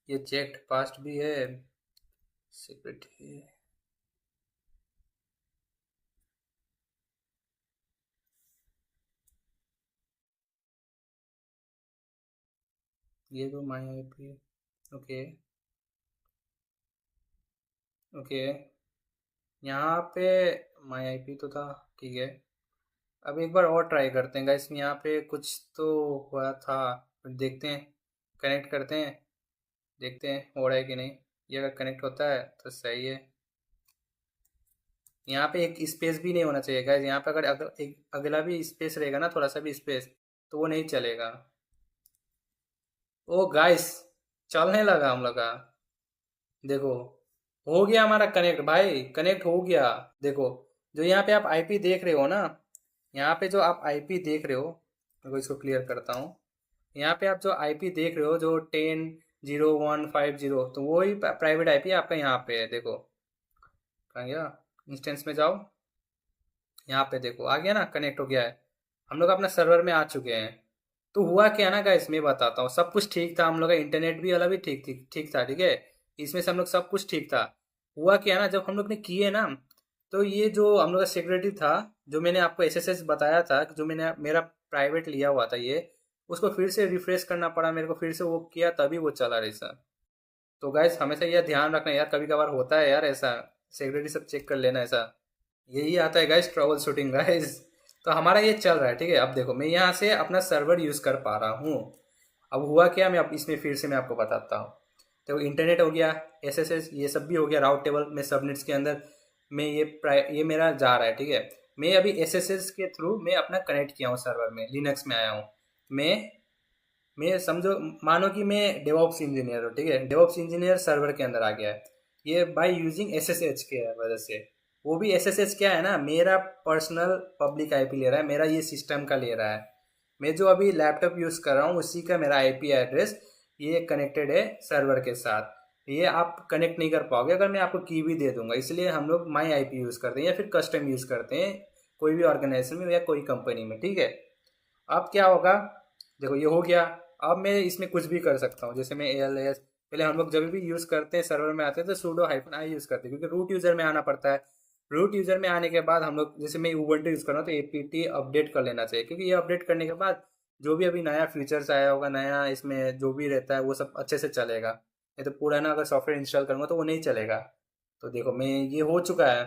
ये चेक्ड पास्ट भी है, सिक्योरिटी। ये तो माई IP, ओके, ओके, यहाँ पे माई IP तो था, ठीक है। अब एक बार और ट्राई करते हैं गाइस, यहाँ पे कुछ तो हुआ था, फिर देखते हैं, कनेक्ट करते हैं, देखते हैं हो रहा है कि नहीं। ये अगर कनेक्ट होता है तो सही है। यहाँ पे एक स्पेस भी नहीं होना चाहिए गाइस, यहाँ पे अगर एक अगला भी स्पेस रहेगा ना, थोड़ा सा भी स्पेस, तो वो नहीं चलेगा। ओ गाइस, चलने लगा हम लोग का। देखो, हो गया हमारा कनेक्ट भाई, कनेक्ट हो गया। देखो, जो यहाँ पे आप आईपी देख रहे हो ना, यहाँ पे जो आप आईपी देख रहे हो, मैं इसको क्लियर करता हूँ। यहाँ पे आप जो आईपी देख रहे हो जो 10.0.1.50, तो वही प्राइवेट आईपी आपका यहाँ पे है। देखो, कहाँ गया, इंस्टेंस में जाओ, यहाँ पे देखो आ गया ना, कनेक्ट हो गया है। हम लोग अपना सर्वर में आ चुके हैं। तो हुआ क्या ना गाइस, मैं बताता हूँ। सब कुछ ठीक था, हम लोग का इंटरनेट भी वाला भी ठीक था, ठीक है। इसमें से हम लोग सब कुछ ठीक था। हुआ क्या ना, जब हम लोग ने किए ना, तो ये जो हम लोग का सिक्योरिटी था, जो मैंने आपको एसएसएस बताया था, जो मैंने मेरा प्राइवेट लिया हुआ था ये, उसको फिर से रिफ्रेश करना पड़ा मेरे को, फिर से वो किया तभी वो चला रही सर। तो गाइस हमेशा यह ध्यान रखना यार, कभी कभार होता है यार ऐसा, सिक्योरिटी सब चेक कर लेना ऐसा। यही आता है गाइस ट्रबल शूटिंग गाइस। तो हमारा ये चल रहा है, ठीक है। अब देखो, मैं यहाँ से अपना सर्वर यूज़ कर पा रहा हूँ। अब हुआ क्या, मैं अब इसमें फिर से मैं आपको बताता हूँ। तो इंटरनेट हो गया, एसएसएस ये सब भी हो गया, राउट टेबल में सबनेट्स के अंदर मैं ये मेरा जा रहा है, ठीक है। मैं अभी एसएसएस के थ्रू मैं अपना कनेक्ट किया हूँ सर्वर में, लिनक्स में आया हूँ। मैं मैं समझो, मानो कि मैं डेवऑप्स इंजीनियर हूँ, ठीक है। डेवऑप्स इंजीनियर सर्वर के अंदर आ गया है, ये बाय यूजिंग एसएसएच के वजह से। वो भी एसएसएच क्या है ना, मेरा पर्सनल पब्लिक आईपी ले रहा है, मेरा ये सिस्टम का ले रहा है। मैं जो अभी लैपटॉप यूज़ कर रहा हूँ उसी का मेरा आईपी एड्रेस ये कनेक्टेड है सर्वर के साथ। ये आप कनेक्ट नहीं कर पाओगे अगर मैं आपको की भी दे दूंगा, इसलिए हम लोग माई आईपी यूज़ करते हैं या फिर कस्टम यूज़ करते हैं कोई भी ऑर्गेनाइजेशन में या कोई कंपनी में, ठीक है। अब क्या होगा, देखो ये हो गया। अब मैं इसमें कुछ भी कर सकता हूँ, जैसे मैं एएलएस, पहले हम लोग जब भी यूज़ करते हैं सर्वर में आते हैं तो सूडो हाइफन आई यूज़ करते हैं, क्योंकि रूट यूज़र में आना पड़ता है। रूट यूज़र में आने के बाद हम लोग, जैसे मैं उबंटू यूज़ कर रहा हूँ तो एपीटी अपडेट कर लेना चाहिए, क्योंकि ये अपडेट करने के बाद जो भी अभी नया फीचर्स आया होगा, नया इसमें जो भी रहता है वो सब अच्छे से चलेगा। नहीं तो पुराना अगर सॉफ्टवेयर इंस्टॉल करूँगा तो वो नहीं चलेगा। तो देखो, मैं ये हो चुका है।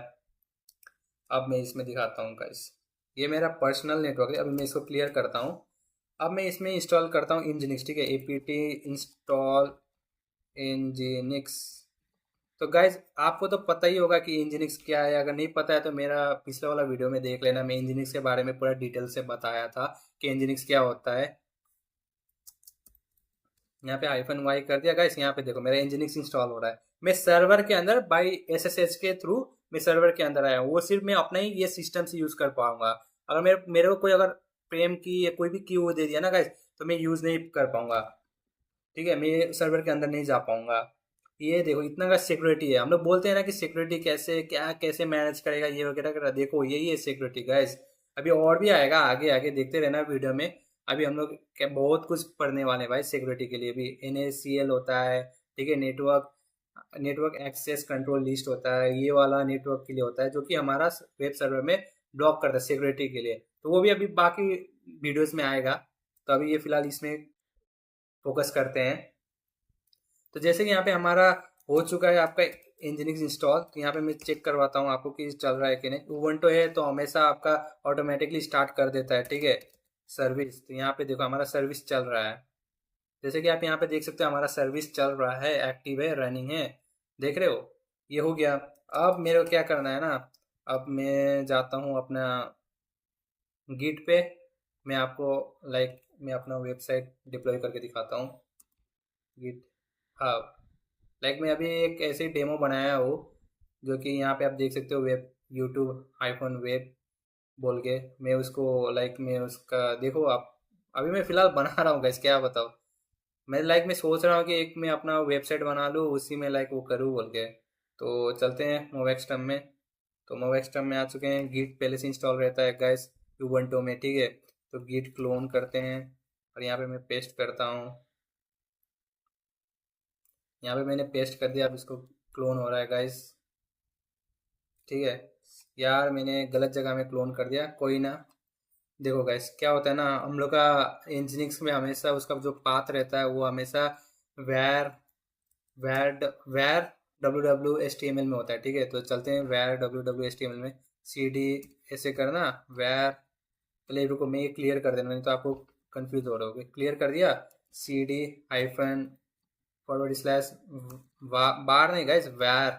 अब मैं इसमें दिखाता हूँ गाइस, ये मेरा पर्सनल नेटवर्क है। अभी मैं इसको क्लियर करता हूँ। अब मैं इसमें इंस्टॉल करता हूँ इंजीनिक्स, ठीक है। APT install nginx. तो गाइज आपको तो पता ही होगा कि इंजीनिक्स क्या है, अगर नहीं पता है तो मेरा पिछले वाला वीडियो में देख लेना, मैं इंजीनिक्स के बारे में पूरा डिटेल से बताया था कि इंजीनिक्स क्या होता है। यहाँ पे हाइफन वाई कर दिया गाइस, यहाँ पे देखो मेरा इंजीनिक्स इंस्टॉल हो रहा है। मैं सर्वर के अंदर बाई एसएसएच के थ्रू मैं सर्वर के अंदर आया हूँ, वो सिर्फ मैं अपना ही ये सिस्टम से यूज़ कर पाऊंगा। अगर मेरे मेरे को कोई अगर प्रेम की या कोई भी की वो दे दिया ना गाइस, तो मैं यूज़ नहीं कर पाऊंगा, ठीक है। मैं सर्वर के अंदर नहीं जा पाऊंगा। ये देखो, इतना का सिक्योरिटी है। हम लोग बोलते हैं ना कि सिक्योरिटी कैसे क्या कैसे मैनेज करेगा ये वगैरह वगैरह, देखो यही है सिक्योरिटी गाइस। अभी और भी आएगा, आगे आगे देखते रहना वीडियो में। अभी हम लोग क्या बहुत कुछ पढ़ने वाले हैं भाई सिक्योरिटी के लिए भी। NACL होता है, ठीक है। Network network access control list होता है, ये वाला नेटवर्क के लिए होता है, जो कि हमारा वेब सर्वर में ब्लॉक करता है सिक्योरिटी के लिए। तो वो भी अभी बाकी वीडियोस में आएगा। तो अभी ये फिलहाल इसमें फोकस करते हैं। तो जैसे कि यहाँ पे हमारा हो चुका है आपका इंजीनिक्स इंस्टॉल, तो यहाँ पे मैं चेक करवाता हूँ आपको कि चल रहा है कि नहीं। उबंटू है तो हमेशा आपका ऑटोमेटिकली स्टार्ट कर देता है, ठीक है, सर्विस। तो यहाँ पे देखो हमारा सर्विस चल रहा है, जैसे कि आप यहाँ पे देख सकते हो हमारा सर्विस चल रहा है, एक्टिव है, रनिंग है, देख रहे हो। ये हो गया। अब मेरे को क्या करना है ना, अब मैं जाता हूँ अपना गिट पे। मैं आपको मैं अपना वेबसाइट डिप्लॉय करके दिखाता हूँ, गिट। हाँ, मैं अभी एक ऐसे डेमो बनाया हो, जो कि यहाँ पे आप देख सकते हो, वेब यूट्यूब हाइफन वेब बोल के। मैं उसको मैं उसका देखो आप, अभी मैं फ़िलहाल बना रहा हूँ गाइस, क्या बताओ। मैं सोच रहा हूँ कि एक मैं अपना वेबसाइट बना लूँ, उसी में वो करूँ बोल के। तो चलते हैं मोवेक्सटम में। तो मोवेक्सटम में आ चुके हैं। गिट पहले से इंस्टॉल रहता है गाइस उबंटू में, ठीक है। तो गिट क्लोन करते हैं और यहाँ पे मैं पेस्ट करता हूँ। यहाँ पे मैंने पेस्ट कर दिया, अब इसको क्लोन हो रहा है गाइस, ठीक है। यार मैंने गलत जगह में क्लोन कर दिया, कोई ना। देखो गाइस क्या होता है ना, हम लोग का इंजीनिक्स में हमेशा उसका जो पाथ रहता है वो हमेशा वैर वैर वैर WWHTML में होता है, ठीक है। तो चलते हैं वैर WWHTML में, CD ऐसे करना वैर। पहले रुको, मैं ये क्लियर कर देना, नहीं तो आपको कंफ्यूज हो रहे होगे। क्लियर कर दिया, CD हाइफन फॉरवर्ड स्लैश बार नहीं गाइस, वैर।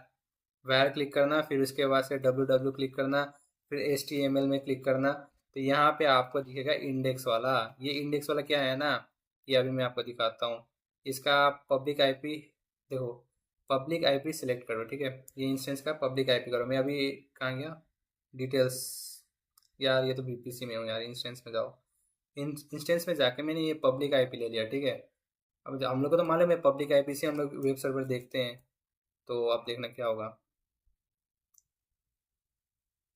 वैर क्लिक करना, फिर उसके बाद से WW क्लिक करना, फिर HTML में क्लिक करना। तो यहाँ पे आपको दिखेगा इंडेक्स वाला। ये इंडेक्स वाला क्या है ना, ये अभी मैं आपको दिखाता हूँ। इसका पब्लिक आईपी देखो, पब्लिक आईपी सिलेक्ट करो, ठीक है। ये इंस्टेंस का पब्लिक आईपी करो। मैं अभी कहाँ गया, डिटेल्स, यार ये तो बीपीसी में हूँ यार, इंस्टेंस में जाओ। इंस्टेंस में जाके मैंने ये पब्लिक आईपी ले लिया, ठीक है। अब हम लोग को तो मालूम है पब्लिक आईपी से हम लोग वेब सर्वर देखते हैं, तो अब देखना क्या होगा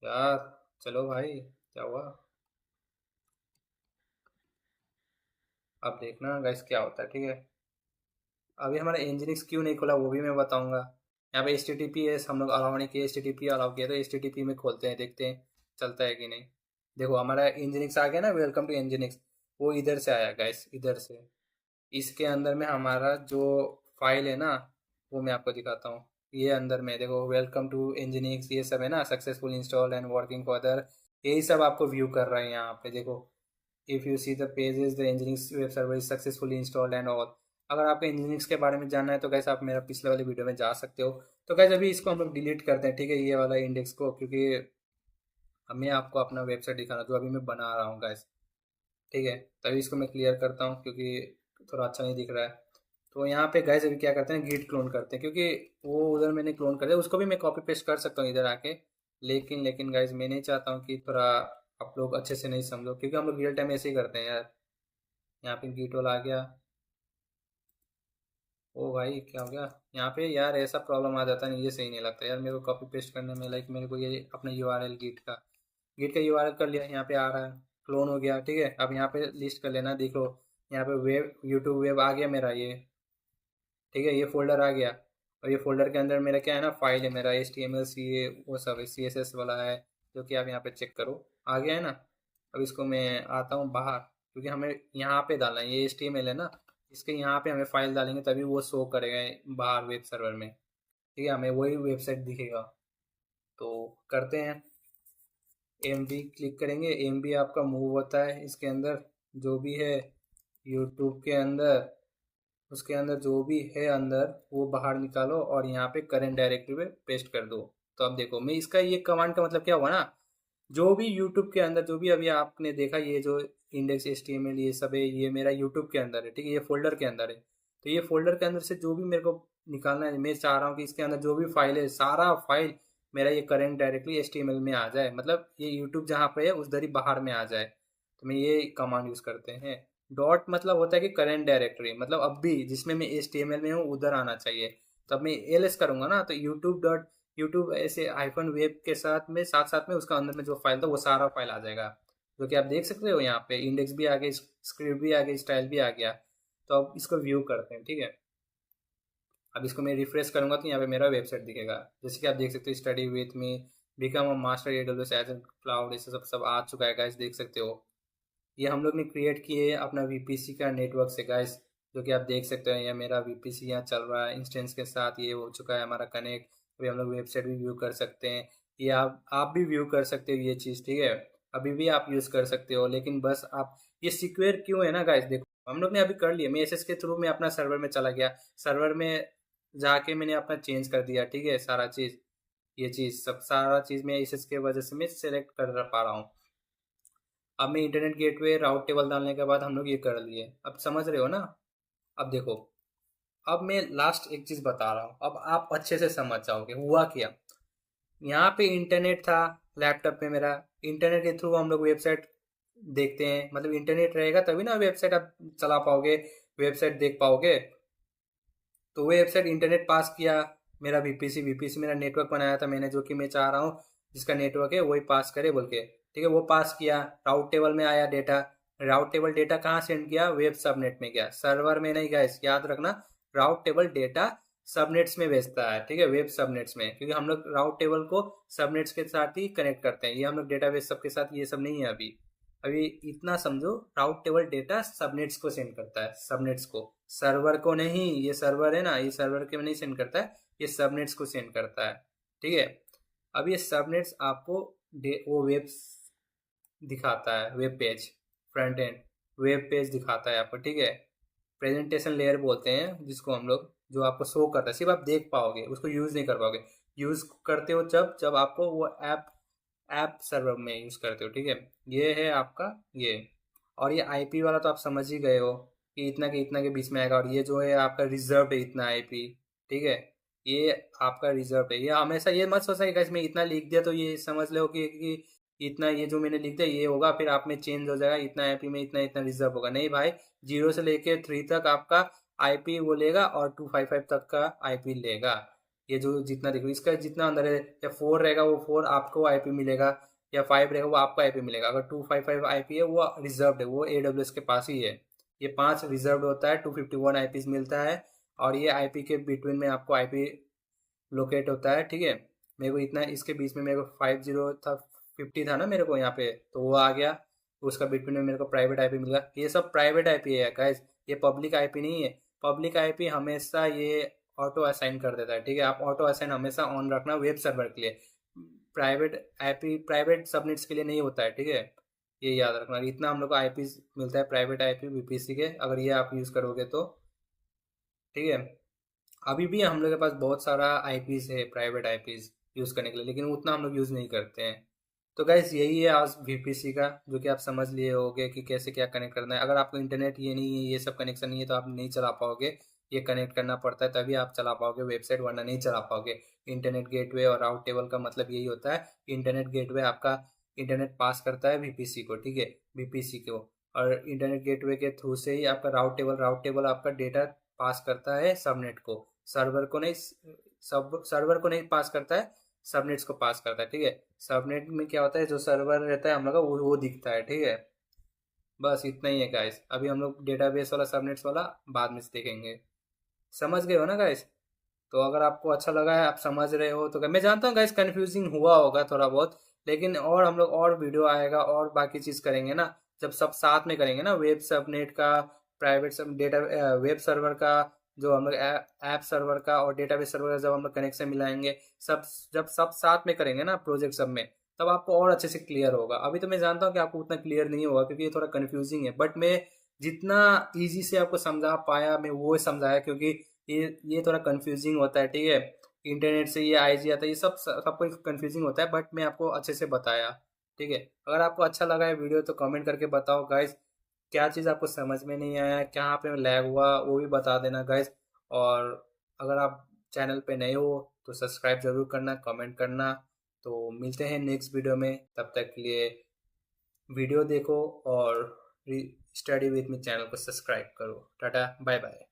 यार। चलो भाई, क्या हुआ, अब देखना गाइस क्या होता है, ठीक है। अभी हमारा एनजीनिक्स क्यों नहीं खुला वो भी मैं बताऊंगा। यहाँ पे H T T P S हम लोग अलाउ नहीं किए, H T T P allow किया, तो एच टी टी पी में खोलते हैं, देखते हैं चलता है कि नहीं। देखो हमारा एनजीनिक्स आ गया ना, वेलकम टू एनजीनिक्स। वो इधर से आया गाइस, इधर से। इसके अंदर में हमारा जो फाइल है ना, वो मैं आपको दिखाता हूँ। ये अंदर में देखो, वेलकम टू इंजीनियरिंग ये सब है ना, successful install and working further, यही सब आपको व्यू कर रहे हैं यहाँ पे। देखो, if you see the pages the engineering web server is successfully installed and all. अगर आपको इंजीनियरिंग्स के बारे में जानना है तो कैसे आप मेरा पिछले वाले वीडियो में जा सकते हो। तो कैसे अभी इसको हम लोग डिलीट करते हैं, ठीक है, ये वाला इंडेक्स को, क्योंकि मैं आपको अपना वेबसाइट दिखाना जो अभी मैं बना रहा हूँ गाइस, ठीक है। तभी इसको मैं क्लियर करता हूँ क्योंकि थोड़ा अच्छा नहीं दिख रहा है। तो यहाँ पे गाइस अभी क्या करते हैं, गिट क्लोन करते हैं, क्योंकि वो उधर मैंने क्लोन कर दिया, उसको भी मैं कॉपी पेस्ट कर सकता हूँ इधर आके। लेकिन लेकिन गाइस मैं नहीं चाहता हूँ कि थोड़ा आप लोग अच्छे से नहीं समझो, क्योंकि हम लोग रियल टाइम ऐसे ही करते हैं यार। यहाँ पे गिट वाला आ गया। ओ भाई क्या हो गया यहाँ पे यार, ऐसा प्रॉब्लम आ जाता है, ये सही नहीं लगता यार मेरे को कॉपी पेस्ट करने में। लाइक मेरे को ये अपना यूआरएल गिट का यूआरएल कर लिया, यहाँ पे आ रहा है, क्लोन हो गया, ठीक है। अब यहाँ पे लिस्ट कर लेना, देख लो यहाँ पे वेब, यूट्यूब वेब आ गया मेरा ये, ठीक है। ये फोल्डर आ गया, और ये फोल्डर के अंदर मेरा क्या है ना, फाइल है मेरा H T M L C A वो सब है, सी एस एस वाला है, जो कि आप यहाँ पे चेक करो, आ गया है ना। अब इसको मैं आता हूँ बाहर, क्योंकि हमें यहाँ पे डालना है, ये एच टी एम एल है ना, इसके यहाँ पे हमें फाइल डालेंगे तभी वो शो करेगा बाहर वेब सर्वर में, ठीक है, हमें वही वेबसाइट दिखेगा। तो करते हैं, एम बी क्लिक करेंगे। एम बी आपका मूव होता है इसके अंदर, जो भी है यूट्यूब के अंदर, उसके अंदर जो भी है अंदर वो बाहर निकालो और यहाँ पे करंट डायरेक्टरी पे पेस्ट कर दो। तो अब देखो, मैं इसका ये कमांड का मतलब क्या हुआ ना, जो भी यूट्यूब के अंदर, जो भी अभी आपने देखा, ये जो index H T M L ये सब है, ये मेरा यूट्यूब के अंदर है, ठीक है, ये फोल्डर के अंदर है। तो ये फोल्डर के अंदर से जो भी मेरे को निकालना है, मैं चाह रहा हूँ कि इसके अंदर जो भी फाइल है, सारा फाइल मेरा ये current directly H T M L में आ जाए, मतलब ये यूट्यूब जहाँ पे है उस दरी बाहर में आ जाए। तो मैं ये कमांड यूज़ करते हैं। डॉट मतलब होता है कि करंट डायरेक्टरी, मतलब अब भी जिसमें मैं एच टी एम एल में हूँ उधर आना चाहिए। तो अब मैं एल एस करूँगा ना, तो यूट्यूब डॉट यूट्यूब ऐसे आईफोन वेब के साथ में, साथ साथ में उसका अंदर में जो फाइल था वो सारा फाइल आ जाएगा, जो कि आप देख सकते हो यहाँ पे इंडेक्स भी आ गया, स्क्रिप्ट भी आ गया, स्टाइल भी आ गया। तो अब इसको व्यू करते हैं, ठीक है। अब इसको मैं रिफ्रेश करूंगा तो यहाँ पे मेरा वेबसाइट दिखेगा, जैसे कि आप देख सकते हो, study with me, become a master AWS as cloud, ऐसे सब सब आ चुका है गाइस, देख सकते हो। ये हम लोग ने क्रिएट किए अपना वीपीसी का नेटवर्क से गाइस, जो कि आप देख सकते हैं, ये मेरा वीपीसी यहाँ चल रहा है इंस्टेंस के साथ, ये हो चुका है हमारा कनेक्ट। अभी हम लोग वेबसाइट भी व्यू कर सकते हैं, ये आप भी व्यू कर सकते हो ये चीज़, ठीक है। अभी भी आप यूज़ कर सकते हो, लेकिन बस आप ये सिक्योर क्यों है ना गाइस, देखो हम लोग ने अभी कर लिया, मैं एसएस के थ्रू में अपना सर्वर में चला गया, सर्वर में जाके मैंने अपना चेंज कर दिया, ठीक है, सारा चीज़, ये चीज़ सब सारा चीज़ मैं एसएस के वजह से मैं सेलेक्ट कर पा रहा हूँ। अब मैं इंटरनेट गेटवे राउट टेबल डालने के बाद हम लोग ये कर लिए, अब समझ रहे हो ना। अब देखो, अब मैं लास्ट एक चीज़ बता रहा हूँ, अब आप अच्छे से समझ जाओगे हुआ क्या। यहाँ पे इंटरनेट था लैपटॉप पे मेरा, इंटरनेट के थ्रू हम लोग वेबसाइट देखते हैं, मतलब इंटरनेट रहेगा तभी ना वेबसाइट आप चला पाओगे, वेबसाइट देख पाओगे। तो वो वेबसाइट इंटरनेट पास किया, मेरा वीपीसी मेरा नेटवर्क बनाया था मैंने, जो कि मैं चाह रहा हूँ जिसका नेटवर्क है वही पास करे बोल के, ठीक है, वो पास किया, राउट टेबल में आया डेटा। राउट टेबल डेटा कहाँ सेंड किया, वेब सबनेट में गया, सर्वर में नहीं गया, याद रखना। राउट टेबल डेटा सबनेट्स में भेजता है, ठीक है, वेब सबनेट्स में, क्योंकि हम लोग राउट टेबल को सबनेट्स के साथ ही कनेक्ट करते हैं, ये हम लोग डेटाबेस सबके साथ ये सब नहीं है अभी। अभी इतना समझो, राउट टेबल डेटा सबनेट्स को सेंड करता है, सबनेट्स को, सर्वर को नहीं, ये सर्वर है ना, ये सर्वर के में नहीं सेंड करता है, ये सबनेट्स को सेंड करता है, ठीक है। अब ये सबनेट्स आपको वो वेब दिखाता है, web page, front end web page दिखाता है आपको, ठीक है। प्रेजेंटेशन लेयर बोलते हैं जिसको हम लोग, जो आपको शो करता है, सिर्फ आप देख पाओगे, उसको यूज़ नहीं कर पाओगे। यूज़ करते हो जब जब आपको वो ऐप ऐप सर्वर में यूज़ करते हो, ठीक है। ये है आपका ये, और ये आईपी वाला तो आप समझ ही गए हो, कि इतना के बीच में आएगा, और ये जो है आपका रिजर्व है इतना आईपी, ठीक है, ये आपका रिजर्व है। ये हमेशा ये मत सोचना कि इसमें इतना लिख दिया तो ये समझ लो कि इतना, ये जो मैंने लिख दिया ये होगा, फिर आप में चेंज हो जाएगा, इतना आईपी में इतना इतना रिजर्व होगा। नहीं भाई, 0 से लेके 3 तक आपका आईपी वो लेगा, और 255 तक का आईपी लेगा। ये जो जितना देखो इसका जितना अंदर है, या 4 रहेगा वो 4 आपको आईपी मिलेगा, या 5 रहेगा वो आपको आईपी मिलेगा। अगर 255 आईपी है वो रिजर्व है, वो AWS के पास ही है। ये 5 रिजर्व होता है, 251 आईपी मिलता है, और ये आईपी के बिटवीन में आपको आईपी लोकेट होता है, ठीक है। मेरे को इतना इसके बीच में मेरे को 50 था, 50 था ना मेरे को यहाँ पे, तो वो आ गया। उसका बिटवीन में मेरे को प्राइवेट आईपी मिल गया। ये सब प्राइवेट आईपी है गाइस, ये पब्लिक आईपी नहीं है। पब्लिक आईपी हमेशा ये ऑटो असाइन कर देता है, ठीक है। आप ऑटो असाइन हमेशा ऑन रखना वेब सर्वर के लिए, प्राइवेट आईपी प्राइवेट सबनेट्स के लिए नहीं होता है, ठीक है। ये याद रखना। इतना हम लोग को आईपी मिलता है प्राइवेट आईपी वीपीसी के, अगर ये आप यूज़ करोगे तो, ठीक है। अभी भी हम लोग के पास बहुत सारा आईपीज है, प्राइवेट आईपीज यूज़ करने के लिए, लेकिन उतना हम लोग यूज़ नहीं करते हैं। तो गाइस यही है आज वीपीसी का, जो कि आप समझ लिए होगे कि कैसे क्या कनेक्ट करना है। अगर आपको इंटरनेट ये नहीं है, ये सब कनेक्शन नहीं है, तो आप नहीं चला पाओगे। ये कनेक्ट करना पड़ता है तभी आप चला पाओगे वेबसाइट, वरना नहीं चला पाओगे। इंटरनेट गेटवे और राउट टेबल का मतलब यही होता है। इंटरनेट गेटवे आपका इंटरनेट पास करता है वीपीसी को, ठीक है, वीपीसी को। और इंटरनेट गेटवे के थ्रू से ही आपका राउट टेबल आपका डेटा पास करता है सबनेट को, सर्वर को नहीं। सब सर्वर को नहीं पास करता है, सबनेट्स को पास करता है, ठीक है। सबनेट में क्या होता है, जो सर्वर रहता है हम लोग का वो दिखता है, ठीक है। बस इतना ही है गाइस। अभी हम लोग डेटाबेस वाला सबनेट्स वाला बाद में देखेंगे। समझ गए हो ना गाइस? तो अगर आपको अच्छा लगा है, आप समझ रहे हो, तो मैं जानता हूँ गाइस कंफ्यूजिंग हुआ होगा थोड़ा बहुत, लेकिन और हम लोग और वीडियो आएगा और बाकी चीज़ करेंगे ना, जब सब साथ में करेंगे ना, वेब सबनेट का, प्राइवेट सब डेटा, वेब सर्वर का, जो हम लोग ऐप सर्वर का और डेटाबेस सर्वर का जब हम लोग कनेक्शन मिलाएंगे, सब जब सब साथ में करेंगे ना प्रोजेक्ट सब में, तब आपको और अच्छे से क्लियर होगा। अभी तो मैं जानता हूँ कि आपको उतना क्लियर नहीं होगा, क्योंकि ये थोड़ा कन्फ्यूजिंग है, बट मैं जितना ईजी से आपको समझा पाया मैं वो समझाया, क्योंकि ये थोड़ा कंफ्यूजिंग होता है, ठीक है। इंटरनेट से ये आईजी आता है, ये सबको कंफ्यूजिंग होता है, बट मैं आपको अच्छे से बताया, ठीक है। अगर आपको अच्छा लगा है वीडियो तो कमेंट करके बताओ गाइस, क्या चीज़ आपको समझ में नहीं आया, कहाँ पे लैग हुआ, वो भी बता देना गाइस। और अगर आप चैनल पे नए हो तो सब्सक्राइब जरूर करना, कमेंट करना। तो मिलते हैं नेक्स्ट वीडियो में, तब तक के लिए वीडियो देखो और स्टडी विथ मी चैनल को सब्सक्राइब करो। Tata bye bye.